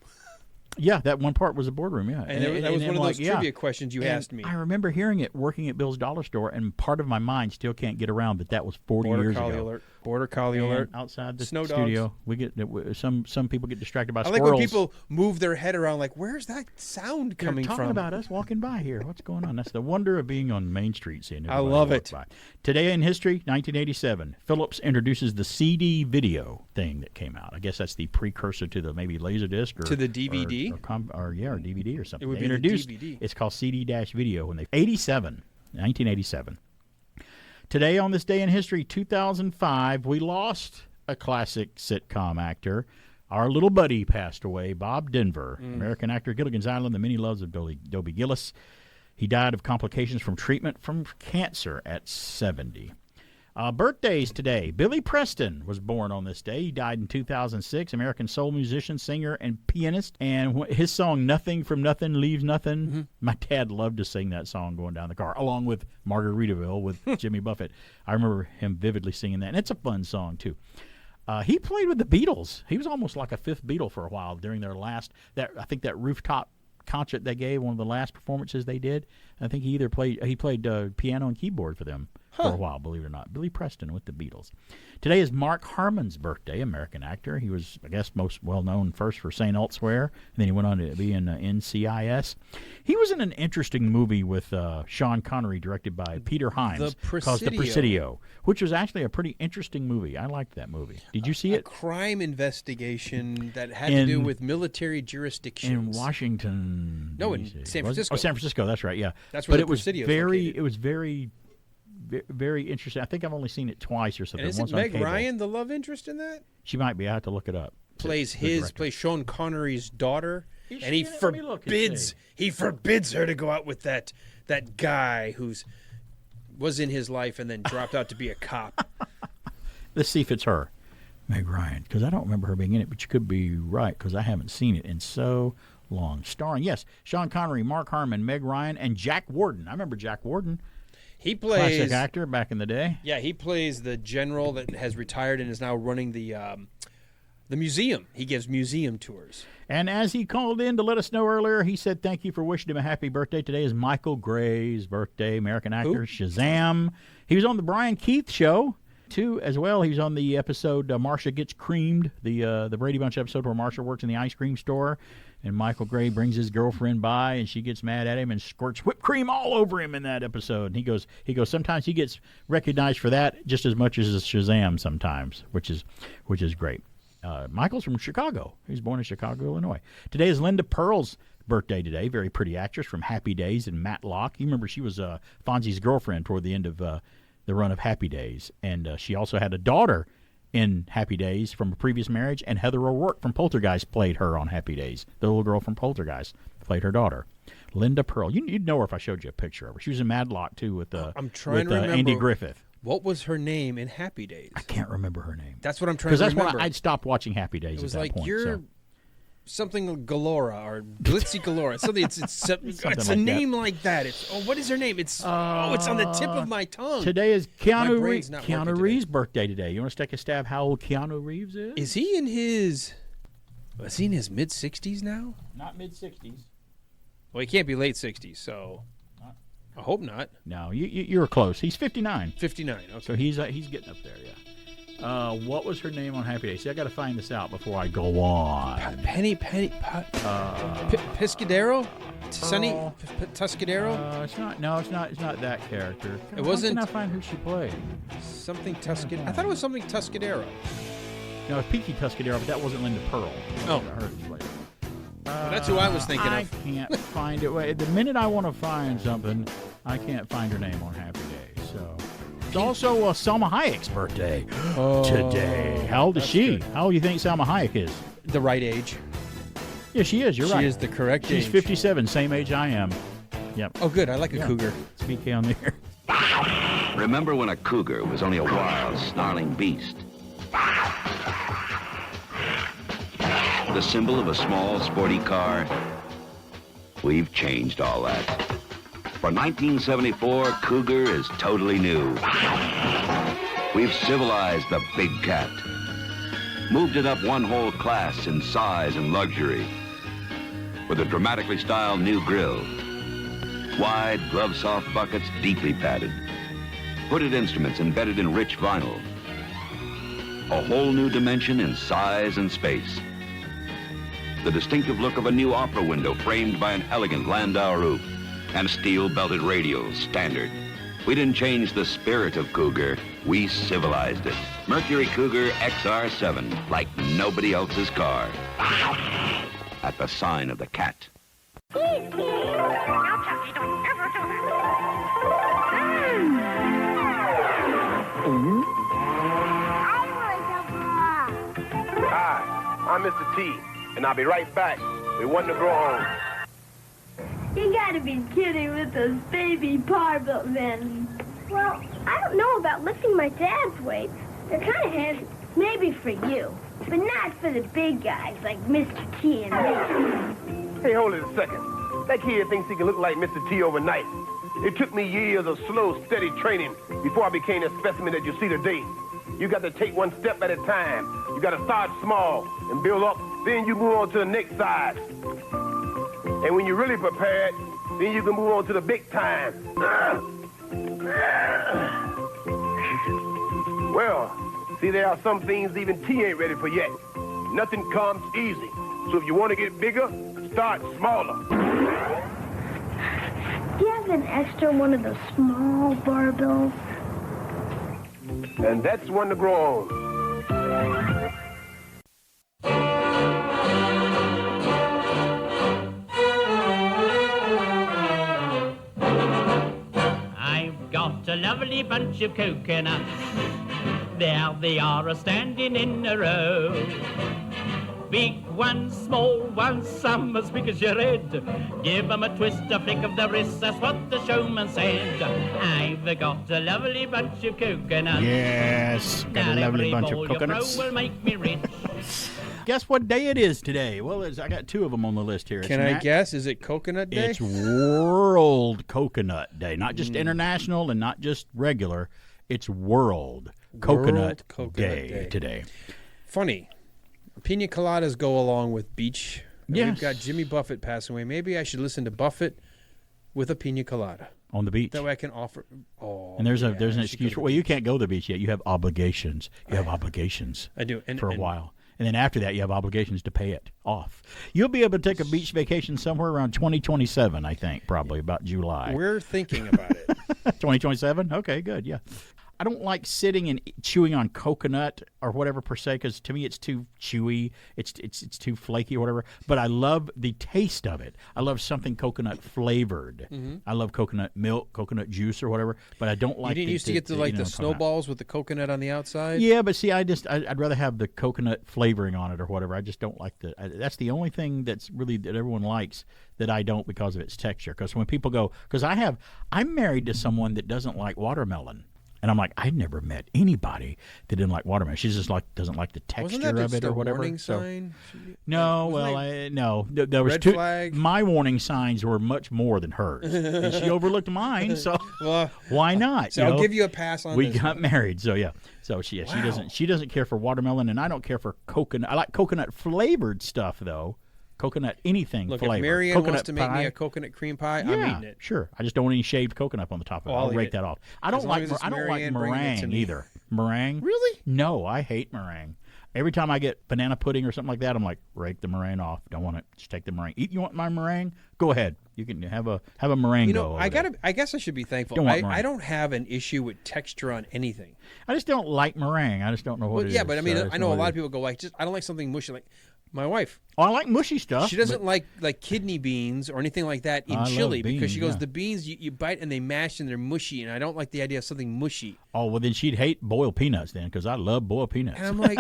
Yeah, that one part was a boardroom, yeah. And that was one of those trivia questions you asked me. I remember hearing it working at Bill's Dollar Store, and part of my mind still can't get around that was 40 years ago. Border collie alert. Outside the Snow studio, dogs. we get some people get distracted by I squirrels. like when people move their head around, like, where's that sound coming They're talking from? about us walking by here. What's going on? That's the wonder of being on Main Street, seeing I everybody love walk it. by. Today in history, 1987, Philips introduces the CD video thing that came out. I guess that's the precursor to the maybe Laserdisc or To the DVD? or DVD or something. It would They be the introduced DVD. It's called CD-video when 1987. Today on this day in history, 2005, we lost a classic sitcom actor. Our little buddy passed away, Bob Denver, American actor, Gilligan's Island, The Many Loves of Dobie Gillis. He died of complications from treatment from cancer at 70. Birthdays today. Billy Preston was born on this day. He died in 2006. American soul musician, singer, and pianist. And his song, Nothing from Nothing Leaves Nothing, my dad loved to sing that song going down the car, along with Margaritaville with Jimmy Buffett. I remember him vividly singing that. And it's a fun song, too. He played with the Beatles. He was almost like a fifth Beatle for a while during their last, I think that rooftop concert they gave, one of the last performances they did. I think he played piano and keyboard for them for a while, believe it or not. Billy Preston with the Beatles. Today is Mark Harmon's birthday, American actor. He was, I guess, most well-known first for St. Elsewhere, and then he went on to be in NCIS. He was in an interesting movie with Sean Connery, directed by Peter Hyams, called The Presidio, which was actually a pretty interesting movie. I liked that movie. Did you see it? A crime investigation that had to do with military jurisdictions. In Washington. No, in San Francisco. Oh, San Francisco, that's right, yeah. That's where but the it was Presidio is very, located. it was very, very interesting. I think I've only seen it twice or something. And isn't once on Meg cable. Ryan the love interest in that? She might be. I have to look it up. Plays Sean Connery's daughter, Is and he she? Let me look and forbids her to go out with that guy who's was in his life and then dropped out to be a cop. Let's see if it's her, Meg Ryan, because I don't remember her being in it, but you could be right because I haven't seen it in so long. Starring, yes, Sean Connery, Mark Harmon, Meg Ryan, and Jack Warden. I remember Jack Warden. He plays classic actor back in the day. Yeah, he plays the general that has retired and is now running the museum. He gives museum tours. And as he called in to let us know earlier, he said thank you for wishing him a happy birthday. Today is Michael Gray's birthday, American actor, Shazam. He was on the Brian Keith show, too, as well. He was on the episode Marsha Gets Creamed, the Brady Bunch episode where Marsha works in the ice cream store. And Michael Gray brings his girlfriend by, and she gets mad at him and squirts whipped cream all over him in that episode. And he goes. Sometimes he gets recognized for that just as much as Shazam sometimes, which is great. Michael's from Chicago. He was born in Chicago, Illinois. Today is Linda Pearl's birthday today. Very pretty actress from Happy Days and Matlock. You remember she was Fonzie's girlfriend toward the end of the run of Happy Days, and she also had a daughter in Happy Days from a previous marriage, and Heather O'Rourke from Poltergeist played her on Happy Days. The little girl from Poltergeist played her daughter. Linda Pearl. You'd know her if I showed you a picture of her. She was in Matlock, too, with I'm trying to remember Andy Griffith. What was her name in Happy Days? I can't remember her name. That's what I'm trying to remember. Because that's when I'd stopped watching Happy Days it was at that like, point. You're something Galora or Glitzy Galora. Something. It's a name like that. What is her name? It's on the tip of my tongue. Today is Keanu Reeves' birthday today. You want to take a stab how old Keanu Reeves is? Is he in his mid-60s now? Not mid-60s. Well, he can't be late 60s, so I hope not. No, you were close. He's 59. 59, okay. So he's getting up there, yeah. What was her name on Happy Days? See, I got to find this out before I go on. Piscadero? Sonny Tuscadero? It's not. No, it's not. It's not that character. It wasn't. How can I find who she played? Something Tuscadero. I thought it was something Tuscadero. No, it's Pinky Tuscadero, but that wasn't Linda Pearl. Oh, that's who I was thinking of. I can't find it. The minute I want to find something, I can't find her name on Happy Days. So it's also Salma Hayek's birthday today. How old is she? Good. How old do you think Salma Hayek is? The right age. Yeah, she is. You're right. She is the correct age. She's 57, same age I am. Yep. Oh, good. I like a cougar. It's BK on the air. Remember when a cougar was only a wild, snarling beast? The symbol of a small, sporty car? We've changed all that. For 1974, Cougar is totally new. We've civilized the big cat. Moved it up one whole class in size and luxury. With a dramatically styled new grille. Wide, glove-soft buckets deeply padded. Hooded instruments embedded in rich vinyl. A whole new dimension in size and space. The distinctive look of a new opera window framed by an elegant Landau roof and steel-belted radials standard. We didn't change the spirit of Cougar, we civilized it. Mercury Cougar XR7, like nobody else's car. At the sign of the cat. Hi, I'm Mr. T, and I'll be right back. We want to grow on. You gotta be kidding with those baby barbell men. Well, I don't know about lifting my dad's weights. They're kind of heavy. Maybe for you, but not for the big guys like Mr. T and me. Hey, hold it a second. That kid thinks he can look like Mr. T overnight. It took me years of slow, steady training before I became the specimen that you see today. You got to take one step at a time. You got to start small and build up, then you move on to the next size. And when you're really prepared, then you can move on to the big time. Well, see, there are some things even T ain't ready for yet. Nothing comes easy. So if you want to get bigger, start smaller. Do you have an extra one of those small barbells? And that's one to grow on. I've got a lovely bunch of coconuts. There they are a-standing in a row. Big ones, small ones, some as big as your head. Give 'em a twist, a flick of the wrist, that's what the showman said. I've got a lovely bunch of coconuts. Yes, got a lovely bunch of coconuts. Will make me rich. Guess what day it is today? Well, I got two of them on the list here. Can I guess? Is it Coconut Day? It's World Coconut Day. Not just international and not just regular. It's World Coconut Day today. Funny. Pina coladas go along with beach. Yes. We've got Jimmy Buffett passing away. Maybe I should listen to Buffett with a pina colada. On the beach. That way I can offer. Oh, and there's an excuse for, well, you can't go to the beach yet. You have obligations. You have obligations. I do. For a while. And then after that, you have obligations to pay it off. You'll be able to take a beach vacation somewhere around 2027, I think, probably about July. We're thinking about it. 2027? Okay, good, yeah. don't like sitting and chewing on coconut or whatever per se, because to me it's too chewy, it's too flaky or whatever. But I love the taste of it. I love something coconut flavored. I love coconut milk, coconut juice or whatever. But I don't like. You didn't used to get the you know, snowballs with the coconut on the outside. Yeah, but see, I'd rather have the coconut flavoring on it or whatever. I just don't like that's the only thing that's really that everyone likes that I don't because of its texture. Because when people go, because I'm married to someone that doesn't like watermelon. And I'm like, I've never met anybody that didn't like watermelon. She's just doesn't like the texture of it or whatever. Warning sign? No, no. There was red two. flag? My warning signs were much more than hers, and she overlooked mine. So why not? So I'll give you a pass on. We this got married, so yeah. So she doesn't care for watermelon, and I don't care for coconut. I like coconut flavored stuff though. Coconut anything Look, flavor. if Marianne coconut wants to make pie. me a coconut cream pie, Yeah, I'm eating it. Sure. I just don't want any shaved coconut on the top of it. I'll rake that off. I don't like meringue either. Meringue? Really? No, I hate meringue. Every time I get banana pudding or something like that, I'm like, rake the meringue off. Don't want it. Just take the meringue. You want my meringue? Go ahead. You can have a meringue. You know, I guess I should be thankful. I don't have an issue with texture on anything. I just don't like meringue. I just don't know what it is. Yeah, but I mean, I know a lot of people go like, I don't like something mushy. Like my wife. Oh, I like mushy stuff. She doesn't like kidney beans or anything like that in chili because she goes, the beans you bite and they mash and they're mushy, and I don't like the idea of something mushy. Oh, well, then she'd hate boiled peanuts then, because I love boiled peanuts. And I'm like,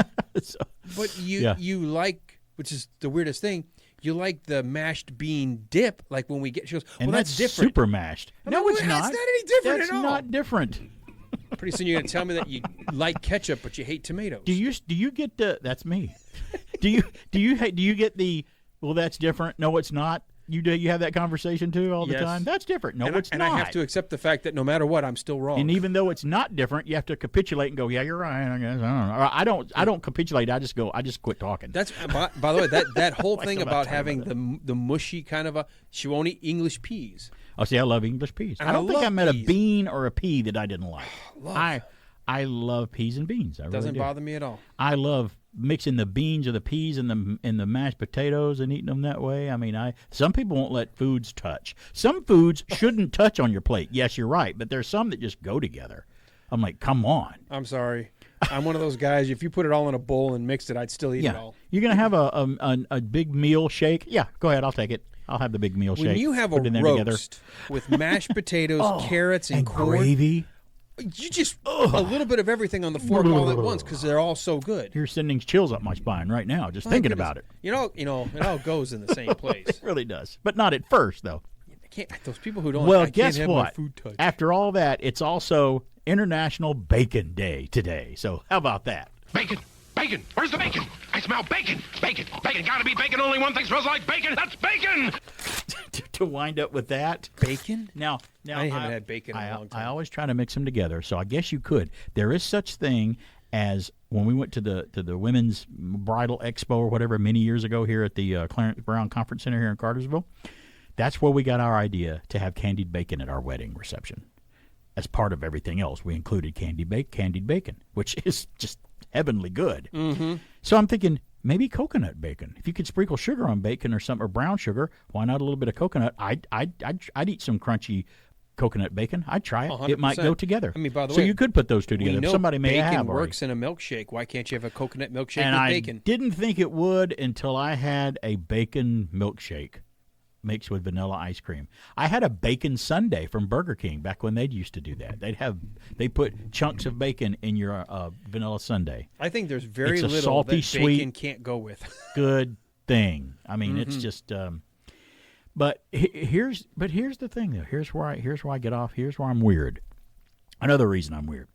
but you like, which is the weirdest thing, you like the mashed bean dip, like when we get, she goes, well, and that's different. Super mashed. No, it's not. That's not any different at all. That's not different. Pretty soon you're going to tell me that you like ketchup, but you hate tomatoes. Do you get that's me. Do you get the, well, that's different? No, it's not. You have that conversation too all the time. That's different. No, it's not. And I have to accept the fact that no matter what, I'm still wrong. And even though it's not different, you have to capitulate and go, yeah, you're right. I guess I don't know. I don't capitulate. I just quit talking. That's by the way, that whole thing about having the mushy kind of she won't eat English peas. Oh, see, I love English peas. And I don't think I met peas. a bean or a pea that I didn't like. I love peas and beans. Doesn't bother me at all. I love mixing the beans or the peas and the mashed potatoes and eating them that way. I mean, some people won't let foods touch. Some foods shouldn't touch on your plate. Yes, you're right, but there's some that just go together. I'm like, come on. I'm sorry. I'm one of those guys. If you put it all in a bowl and mixed it, I'd still eat it all. You're gonna have a big meal shake? Yeah, go ahead. I'll take it. I'll have the big meal shake. When you have a roast with mashed potatoes, carrots, and corn, gravy, you just a little bit of everything on the fork all at once because they're all so good. You're sending chills up my spine right now just thinking about it. You know, it all goes in the same place. It really does, but not at first though. Those people who don't. Well, guess what? My food touch. After all that, it's also International Bacon Day today. So how about that? Bacon! Bacon! Where's the bacon? I smell bacon! Bacon! Bacon! Gotta be bacon! Only one thing smells like bacon! That's bacon! To wind up with that. Bacon? Now I haven't had bacon in a long time. I always try to mix them together, so I guess you could. There is such thing as when we went to the Women's Bridal Expo or whatever many years ago here at the Clarence Brown Conference Center here in Cartersville. That's where we got our idea to have candied bacon at our wedding reception. As part of everything else, we included candied bacon, which is just heavenly good. Mm-hmm. So I'm thinking maybe coconut bacon. If you could sprinkle sugar on bacon or brown sugar, why not a little bit of coconut? I'd eat some crunchy coconut bacon. I'd try it. 100%. It might go together. I mean, by the so way, you could put those two together. Somebody may have bacon already. works in a milkshake. Why can't you have a coconut milkshake and with bacon? I didn't think it would until I had a bacon milkshake mixed with vanilla ice cream. I had a bacon sundae from Burger King back when they used to do that. They put chunks of bacon in your vanilla sundae. I think there's very it's a little salty, that bacon sweet, can't go with. Good thing. I mean, it's just. But here's the thing though. Here's where I get off. Here's where I'm weird. Another reason I'm weird.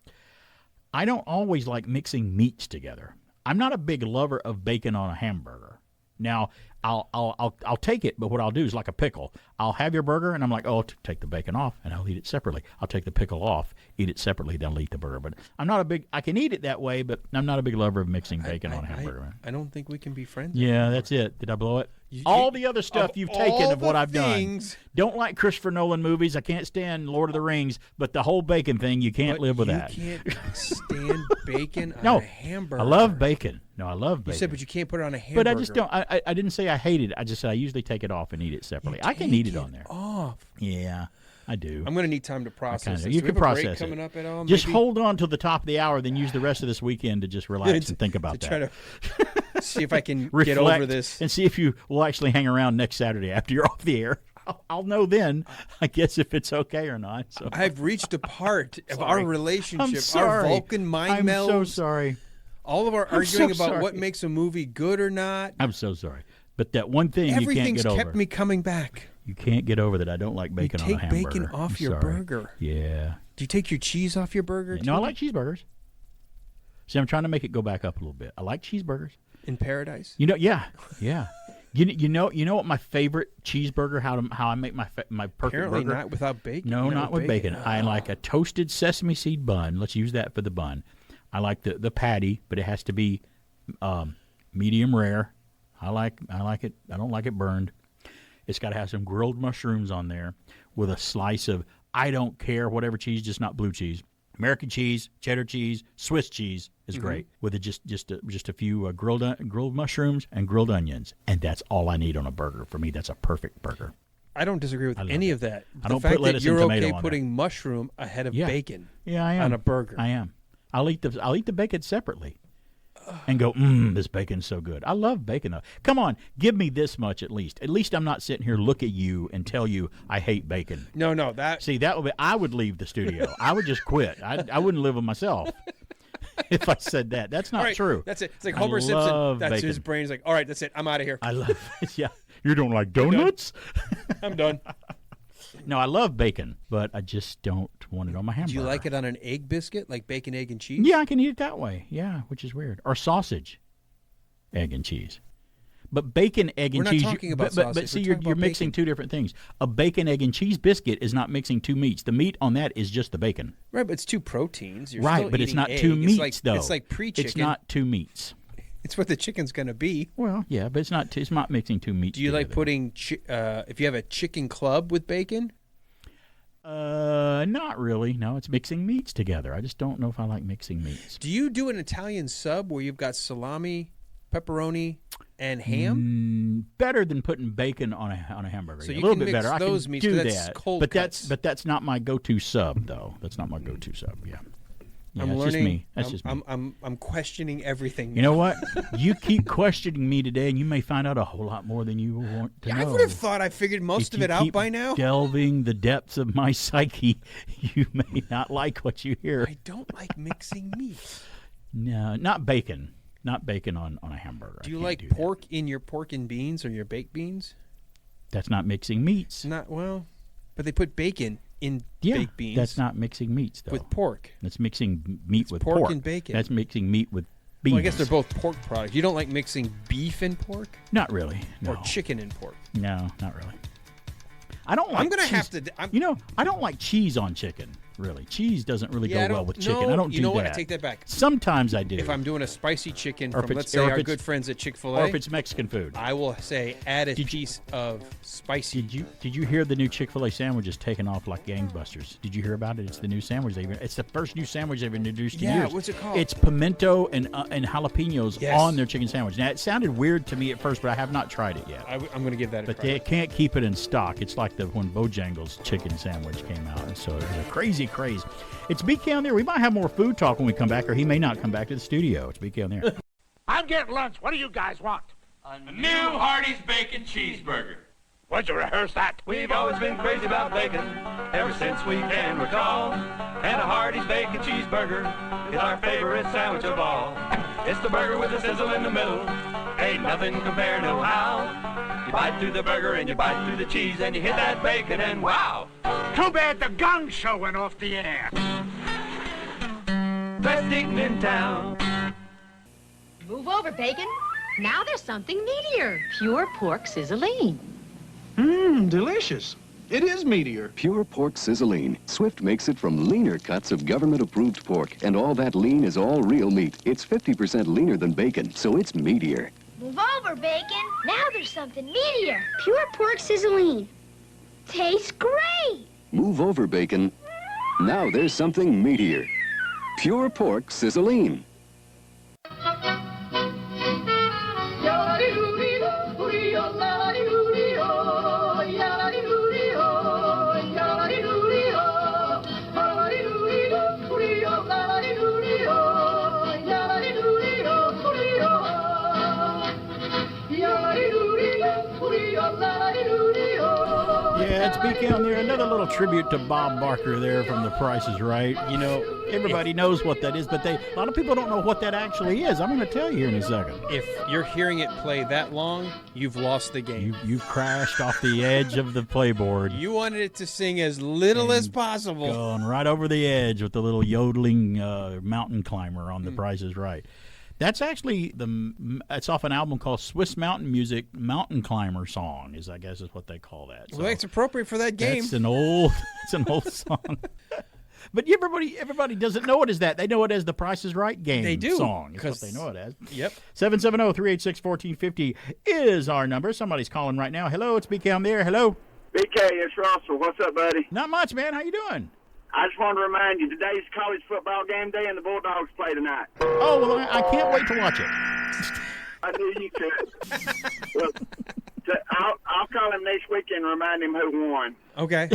I don't always like mixing meats together. I'm not a big lover of bacon on a hamburger. Now, I'll take it, but what I'll do is like a pickle. I'll have your burger, and I'm like, take the bacon off, and I'll eat it separately. I'll take the pickle off, eat it separately, then I'll eat the burger. But I can eat it that way, but I'm not a big lover of mixing bacon on a hamburger. I don't think we can be friends Yeah, anymore. that's it. Did I blow it? All the other stuff you've taken of what I've done. Don't like Christopher Nolan movies. I can't stand Lord of the Rings, but the whole bacon thing, you can't live with that. You can't stand bacon on No, a hamburger. I love bacon. No, I love bacon. You said, but you can't put it on a hamburger. But I just don't. I didn't say I hate it. I just said I usually take it off and eat it separately. I can eat it on there. Off. Yeah. I do. I'm going to need time to process this. You Do we can have a break process coming it. up at all? Just maybe? hold on till the top of the hour, then use the rest of this weekend to just relax and think about that. Try to see if I can Reflect get over this. and see if you will actually hang around next Saturday after you're off the air. I'll know then, I guess, if it's okay or not. So. I've reached a part of our relationship, I'm sorry. our Vulcan mind meld. I'm so sorry. All of our I'm arguing so about sorry. what makes a movie good or not. I'm so sorry. But that one thing you can't Everything's get over. kept me coming back. You can't get over that I don't like bacon on a hamburger. You take bacon off I'm your sorry. burger. Yeah. Do you take your cheese off your burger? No, I too? like cheeseburgers. See, I'm trying to make it go back up a little bit. I like cheeseburgers. In paradise? You know, yeah. You know what my favorite cheeseburger? How I make my perfect Apparently burger? not without bacon. No, not with bacon. I like a toasted sesame seed bun. Let's use that for the bun. I like the patty, but it has to be medium rare. I like it. I don't like it burned. It's got to have some grilled mushrooms on there with a slice of I don't care whatever cheese, just not blue cheese. American cheese, cheddar cheese, Swiss cheese is great with just a few grilled mushrooms and grilled onions, and that's all I need on a burger. For me, that's a perfect burger. I don't disagree with any of that. I don't the fact put lettuce that you're and tomato okay on putting mushroom ahead of bacon. Yeah, I am on a burger. I am. I'll eat the bacon separately, and go, this bacon's so good. I love bacon though. Come on, give me this much at least. At least I'm not sitting here look at you and tell you I hate bacon. No, that. See, that would be. I would leave the studio. I would just quit. I wouldn't live with myself if I said that. That's not true. That's it. It's like Homer Simpson. That's bacon. his brain. He's like, all right, that's it. I'm out of here. I love it. Yeah. You don't like donuts? I'm done. No, I love bacon, but I just don't want it on my hamburger. Do you like it on an egg biscuit, like bacon, egg, and cheese? Yeah, I can eat it that way. Yeah, which is weird. Or sausage, egg, and cheese. But bacon, egg, and We're cheese. not talking about but sausage. see, We're you're talking about mixing bacon. two different things. A bacon, egg, and cheese biscuit is not mixing two meats. The meat on that is just the bacon. Right, but it's two proteins. You're Right, still but it's eating not egg. two It's meats, like, though. It's like pre-chicken. It's not two meats. It's what the chicken's going to be. Well, yeah, but it's not mixing two meats. Do you like together. putting, if you have a chicken club with bacon? Not really. No, it's mixing meats together. I just don't know if I like mixing meats. Do you do an Italian sub where you've got salami, pepperoni, and ham? Better than putting bacon on a hamburger. So Yeah, you a little can bit mix better. those I can meats, do but that's that. cold but cuts. that's not my go-to sub though. That's not my go-to sub. Yeah. Yeah, I'm it's learning. Just me. That's just me. I'm questioning everything. You know what? You keep questioning me today, and you may find out a whole lot more than you want to know. I would have thought I figured most If of you it out keep by now. Delving the depths of my psyche, you may not like what you hear. I don't like mixing meat. No, not bacon. Not bacon on a hamburger. Do you I can't like do pork in your pork and beans or your baked beans? That's not mixing meats. Not well, but they put bacon in Yeah, baked beans. that's not mixing meats, though. With pork. That's mixing meat with pork pork. and bacon. That's mixing meat with beans. Well, I guess they're both pork products. You don't like mixing beef and pork? Not really. No. Or chicken and pork? No, not really. I don't like I'm gonna cheese. have to. I don't like cheese on chicken. Really, cheese doesn't really Yeah, I go well don't- with chicken. no, I don't do you know that. what? I take that back. Sometimes I do. If I'm doing a spicy chicken Or if from, it's- let's say, or if our it's- good friends at Chick-fil-A, or if it's Mexican food, I will say add a piece of spicy. Did you hear the new Chick-fil-A sandwich is taking off like gangbusters? Did you hear about it? It's the new sandwich it's the first new sandwich they've introduced in Yeah, years. what's it called? It's pimento and jalapenos Yes. on their chicken sandwich. Now it sounded weird to me at first, but I have not tried it yet. I'm going to give that a But try. they can't keep it in stock. It's like when Bojangles chicken sandwich came out. And so there's a crazy craze. It's BK on there. We might have more food talk when we come back, or he may not come back to the studio. It's BK on there. I'm getting lunch. What do you guys want? A new Hardee's Bacon Cheeseburger. Why'd you rehearse that? We've always been crazy about bacon, ever since we can recall. And a Hardee's Bacon Cheeseburger is our favorite sandwich of all. It's the burger with a sizzle in the middle, ain't nothing compared to how. You bite through the burger and you bite through the cheese and you hit that bacon and wow. Too bad the gong show went off the air. Best eating in town. Move over, bacon. Now there's something meatier. Pure pork sizzling. Mmm, delicious. It is meatier. Pure pork sizzling. Swift makes it from leaner cuts of government-approved pork, and all that lean is all real meat. It's 50% leaner than bacon, so it's meatier. Move over, bacon. Now there's something meatier. Pure pork sizzling. Tastes great. Move over, bacon. Now there's something meatier. Pure pork sizzling. BK on there. Another little tribute to Bob Barker there from The Price is Right. You know, everybody knows what that is, but a lot of people don't know what that actually is. I'm going to tell you here in a second. If you're hearing it play that long, you've lost the game. You've crashed off the edge of the playboard. You wanted it to sing as little as possible. Going right over the edge with the little yodeling mountain climber on The Price is Right. That's actually it's off an album called Swiss Mountain Music Mountain Climber Song, I guess is what they call that. So well, it's appropriate for that game. It's an old song. But everybody doesn't know it as that. They know it as the Price is Right game they do, song. That's what they know it as. Yep. 770-386-1450 is our number. Somebody's calling right now. Hello, it's BK on the air. Hello. BK, it's Russell. What's up, buddy? Not much, man. How you doing? I just wanted to remind you, today's college football game day and the Bulldogs play tonight. Oh, well, I can't wait to watch it. I knew you could. Look, I'll call him next week and remind him who won. Okay.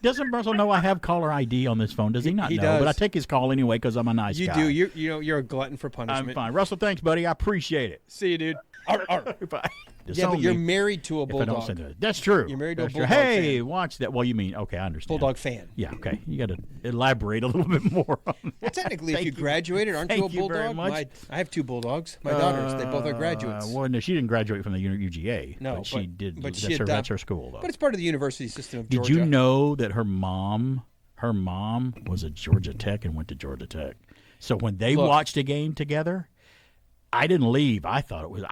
Doesn't Russell know I have caller ID on this phone? Does he not know? Does. But I take his call anyway because I'm a nice guy. You do. You're a glutton for punishment. I'm fine. Russell, thanks, buddy. I appreciate it. See you, dude. Bye. Yeah, but you're married to a bulldog. That's true. You're married to a That's bulldog true. Hey, fan. watch that. Well, you mean, okay, I understand. Bulldog fan. Yeah, okay. You got to elaborate a little bit more on that. Well, technically, if you graduated, aren't you a Thank you very bulldog? much. I have two bulldogs. My daughters, they both are graduates. Well, no, she didn't graduate from the UGA. No, but she did. But That's her school, though. But it's part of the university system of Did Georgia. you know that her mom was at Georgia Tech and went to Georgia Tech? So when they watched a game together, I didn't leave. I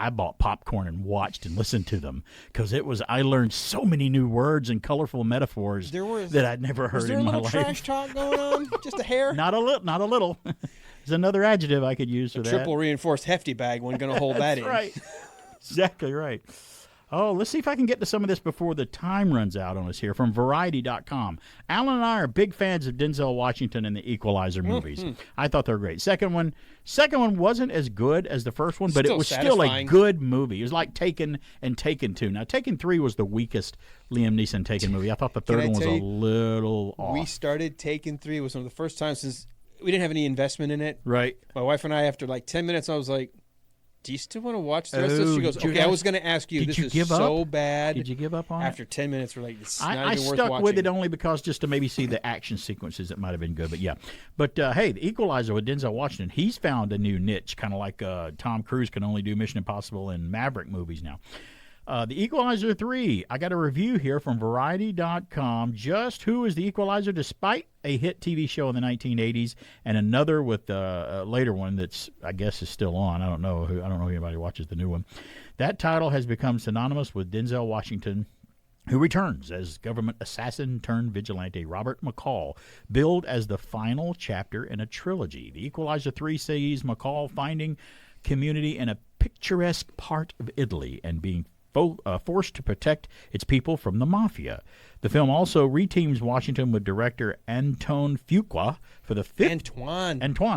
bought popcorn and watched and listened to them because I learned so many new words and colorful metaphors that I'd never heard in my life. Was there a little trash talk going on? Just a hair? Not a little. There's another adjective I could use for that. Triple reinforced hefty bag wasn't going to hold that in. That's right. Exactly right. Oh, let's see if I can get to some of this before the time runs out on us here from Variety.com. Alan and I are big fans of Denzel Washington and the Equalizer movies. I thought they were great. Second one wasn't as good as the first one, but it was still a good movie. It was like Taken and Taken 2. Now, Taken 3 was the weakest Liam Neeson Taken movie. I thought the third one was a little off. We started Taken 3. It was one of the first times since we didn't have any investment in it. Right. My wife and I, after like 10 minutes, I was like, do you still want to watch the rest of this? She goes, okay, I was going to ask you. This is so bad. Did you give up on it? After 10 minutes, we're like, it's not even I worth stuck watching. with it only because just to maybe see the action sequences that might have been good. But, yeah. But, hey, The Equalizer with Denzel Washington, he's found a new niche, kind of like Tom Cruise can only do Mission Impossible and Maverick movies now. The Equalizer 3, I got a review here from Variety.com. Just who is the Equalizer despite a hit TV show in the 1980s and another with a later one that's, I guess, is still on. I don't know if anybody watches the new one. That title has become synonymous with Denzel Washington, who returns as government assassin turned vigilante Robert McCall, billed as the final chapter in a trilogy. The Equalizer 3 sees McCall finding community in a picturesque part of Italy and being forced to protect its people from the mafia. The film also reteams Washington with director Antoine Fuqua for the fifth Antoine Fuqua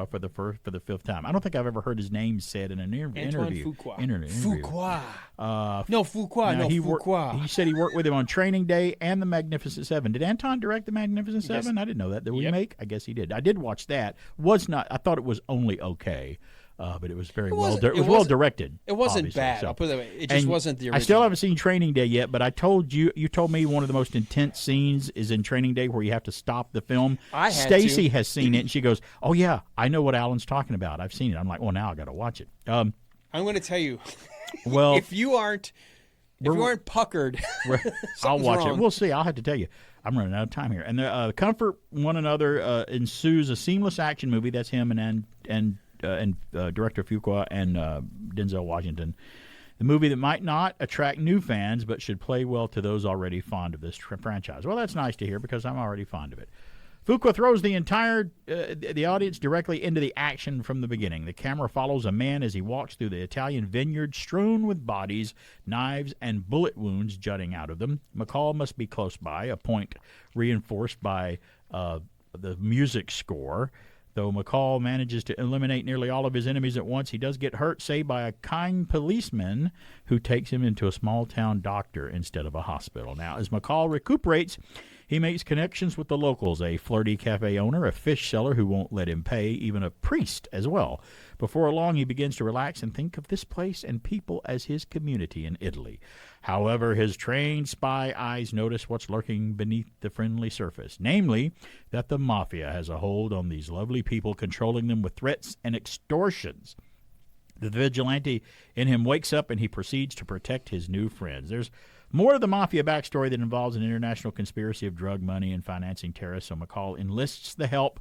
for the fifth time. I don't think I've ever heard his name said in an interview. Fuqua. He said he worked with him on Training Day and The Magnificent Seven. Did Anton direct The Magnificent Seven? I didn't know that. The remake? I guess he did. I did watch that. I thought it was only okay. But it was well directed. It wasn't bad. So. I'll put it that way. It just wasn't the original. I still haven't seen Training Day yet, but I told you told me one of the most intense scenes is in Training Day where you have to stop the film. Stacy has seen it, and she goes, "Oh yeah, I know what Alan's talking about. I've seen it." I'm like, "Well, now I got to watch it." I'm going to tell you. Well, if you aren't puckered, I'll watch wrong. it. We'll see. I'll have to tell you. I'm running out of time here. And comfort one another ensues a seamless action movie. That's him and director Fuqua and Denzel Washington. The movie that might not attract new fans but should play well to those already fond of this franchise. Well, that's nice to hear because I'm already fond of it. Fuqua throws the entire the audience directly into the action from the beginning. The camera follows a man as he walks through the Italian vineyard strewn with bodies, knives, and bullet wounds jutting out of them. McCall must be close by, a point reinforced by the music score. Though McCall manages to eliminate nearly all of his enemies at once, he does get hurt, say, by a kind policeman who takes him into a small-town doctor instead of a hospital. Now, as McCall recuperates, He makes connections with the locals, a flirty cafe owner, a fish seller who won't let him pay, even a priest as well. Before long, he begins to relax and think of this place and people as his community in Italy. However, his trained spy eyes notice what's lurking beneath the friendly surface, namely that the mafia has a hold on these lovely people, controlling them with threats and extortions. The vigilante in him wakes up and he proceeds to protect his new friends. There's more of the mafia backstory that involves an international conspiracy of drug money and financing terrorists, so McCall enlists the help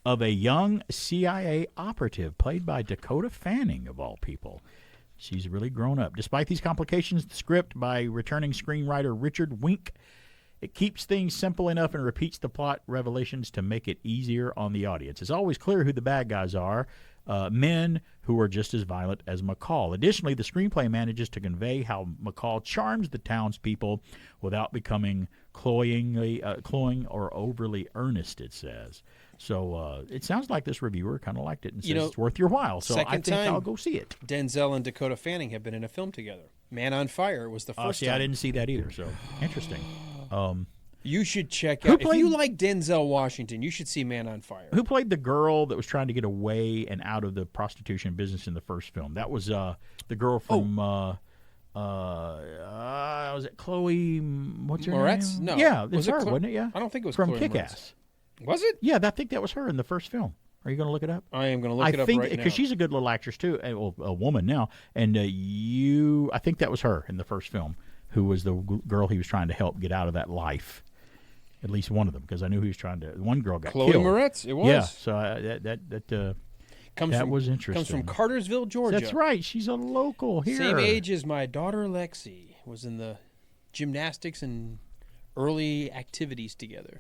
of a young CIA operative played by Dakota Fanning, of all people. She's really grown up. Despite these complications, the script by returning screenwriter Richard Wink, it keeps things simple enough and repeats the plot revelations to make it easier on the audience. It's always clear who the bad guys are, men who are just as violent as McCall. Additionally, the screenplay manages to convey how McCall charms the townspeople without becoming cloying or overly earnest, it says. So it sounds like this reviewer kind of liked it and says it's worth your while. So I think I'll go see it. Denzel and Dakota Fanning have been in a film together. Man on Fire was the first time. I didn't see that either, so interesting. You should check out. If you like Denzel Washington, you should see Man on Fire. Who played the girl that was trying to get away and out of the prostitution business in the first film? That was the girl from was it Chloe? What's her Moretz? name? No. Yeah, it's her, wasn't it? Yeah, I don't think it was from Chloe Kick-Ass. Was it? Yeah, I think that was her in the first film. Are you going to look it up? I am going to look it up right now. Because she's a good little actress too, a woman now. And I think that was her in the first film, who was the girl he was trying to help get out of that life. At least one of them, because I knew he was trying to. One girl got killed. Chloe Moretz. It was. Yeah. So that was interesting. Comes from Cartersville, Georgia. That's right. She's a local here. Same age as my daughter Lexi. Was in the gymnastics and early activities together.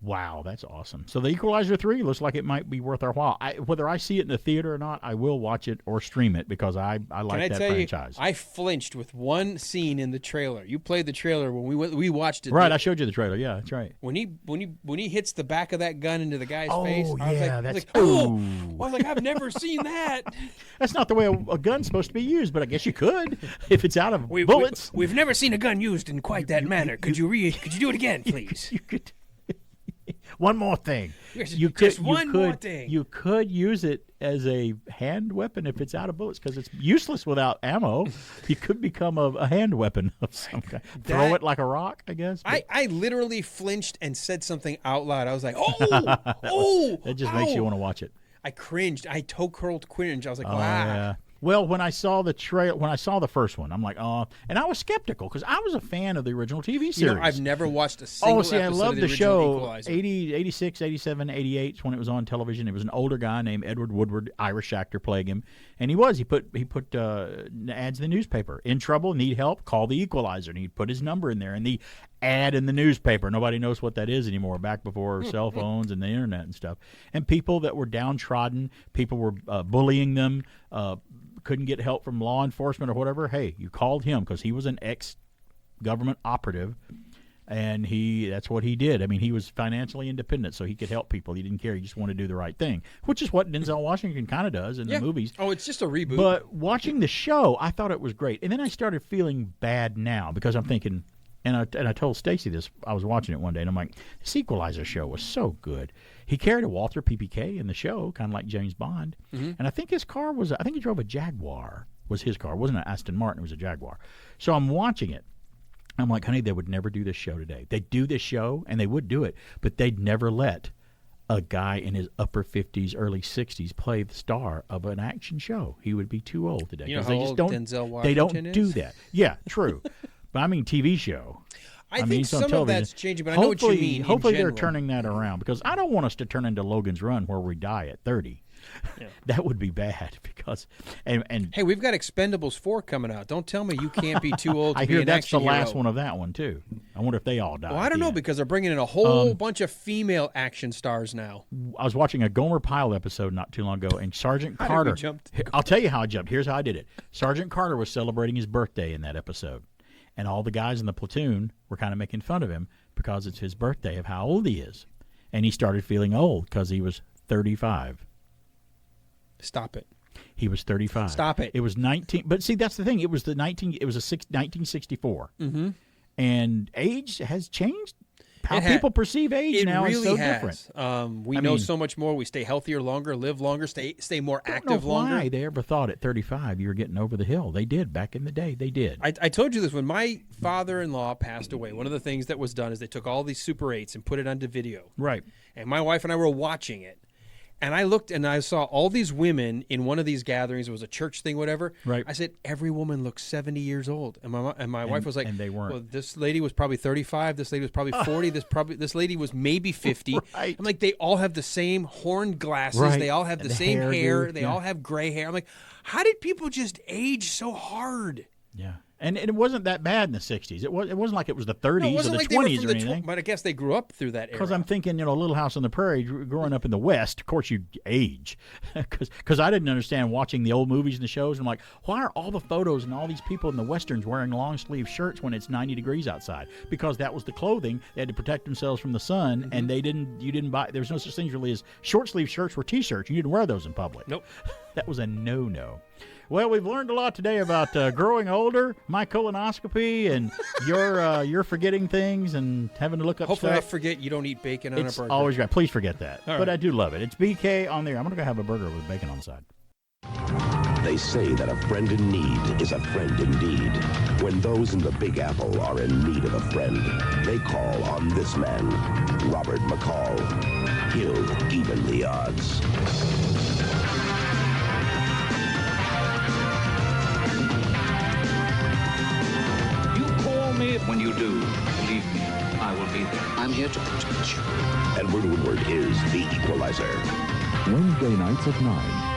Wow, that's awesome. So The Equalizer 3 looks like it might be worth our while. Whether I see it in the theater or not, I will watch it or stream it because I like that franchise. I flinched with one scene in the trailer. You played the trailer when we watched it. Right, I showed you the trailer. Yeah, that's right. When he hits the back of that gun into the guy's face, I was like, I've never seen that. That's not the way a gun's supposed to be used, but I guess you could if it's out of bullets. We've never seen a gun used in quite that manner. Could you do it again, please? You could. One more thing. You could use it as a hand weapon if it's out of bullets because it's useless without ammo. You could become a hand weapon of some kind. Throw it like a rock, I guess. I literally flinched and said something out loud. I was like, oh, That just makes you want to watch it. I cringed. I toe curled cringe. I was like, wow. Yeah. Well, when I saw the first one, I'm like, oh, and I was skeptical because I was a fan of the original TV series. I've never watched a single episode I love of the the show. Equalizer. 80, 86, 87, 88 when it was on television. It was an older guy named Edward Woodward, Irish actor, playing him, and he put ads in the newspaper. In trouble, need help, call the Equalizer, and he'd put his number in there, and the ad in the newspaper. Nobody knows what that is anymore. Back before cell phones and the internet and stuff, and people that were downtrodden, people were bullying them. Couldn't get help from law enforcement or whatever, hey, you called him because he was an ex-government operative, and that's what he did. I mean, he was financially independent, so he could help people. He didn't care. He just wanted to do the right thing, which is what Denzel Washington kind of does in the movies. Oh, it's just a reboot. But watching the show, I thought it was great. And then I started feeling bad now because I'm thinking, and I told Stacy this, I was watching it one day, and I'm like, this Equalizer show was so good. He carried a Walther PPK in the show, kind of like James Bond. Mm-hmm. And I think his car I think he drove a Jaguar, was his car. It wasn't an Aston Martin, it was a Jaguar. So I'm watching it. I'm like, honey, they would never do this show today. They'd do this show, and they would do it, but they'd never let a guy in his upper 50s, early 60s play the star of an action show. He would be too old today. You know how they just old don't, Denzel Washington They don't do is? that. Yeah, true. But I mean TV show. I think some of that's changing, but I know what you mean. Hopefully they're turning that around because I don't want us to turn into Logan's Run where we die at 30. Yeah. That would be bad because and hey, we've got Expendables 4 coming out. Don't tell me you can't be too old to be an action hero. I hear that's the last one of that one too. I wonder if they all die. Well, I don't know because they're bringing in a whole bunch of female action stars now. I was watching a Gomer Pyle episode not too long ago, and Sergeant Carter. I'll tell you how I jumped. Here's how I did it. Sergeant Carter was celebrating his birthday in that episode. And all the guys in the platoon were kind of making fun of him because it's his birthday of how old he is. And he started feeling old because he was 35. Stop it. He was 35. Stop it. It was 19. But see, that's the thing. It was 1964. Mm-hmm. And age has changed how people perceive age now is so different. We know so much more. We stay healthier longer, live longer, stay more active longer. Why they ever thought at 35 you were getting over the hill? They did back in the day. They did. I told you this when my father-in-law passed away. One of the things that was done is they took all these Super 8s and put it onto video. Right. And my wife and I were watching it. And I looked and I saw all these women in one of these gatherings. It was a church thing, whatever. Right. I said, every woman looks 70 years old. And my wife was like, and they weren't. Well, this lady was probably 35. This lady was probably 40. This lady was maybe 50. Right. I'm like, they all have the same horned glasses. Right. They all have the same hairdo, hair. They yeah. all have gray hair. I'm like, how did people just age so hard? Yeah. And it wasn't that bad in the 60s. It wasn't like it was the 30s or the 20s or anything. But I guess they grew up through that era. Because I'm thinking, Little House on the Prairie, growing up in the West, of course you age. Because I didn't understand watching the old movies and the shows. I'm like, why are all the photos and all these people in the Westerns wearing long-sleeve shirts when it's 90 degrees outside? Because that was the clothing. They had to protect themselves from the sun, and you didn't buy, there was no such thing really as short-sleeve shirts were T-shirts. You didn't wear those in public. Nope. That was a no-no. Well, we've learned a lot today about growing older, my colonoscopy, and your forgetting things and having to look up Hopefully stuff. I forget you don't eat bacon on a burger. Always right. Please forget that. All but right. I do love it. It's BK on there. I'm going to go have a burger with bacon on the side. They say that a friend in need is a friend indeed. When those in the Big Apple are in need of a friend, they call on this man, Robert McCall. He'll even the odds. Me when you do, believe me, I will be there. I'm here to protect you. Edward Woodward is the Equalizer. Wednesday nights at 9.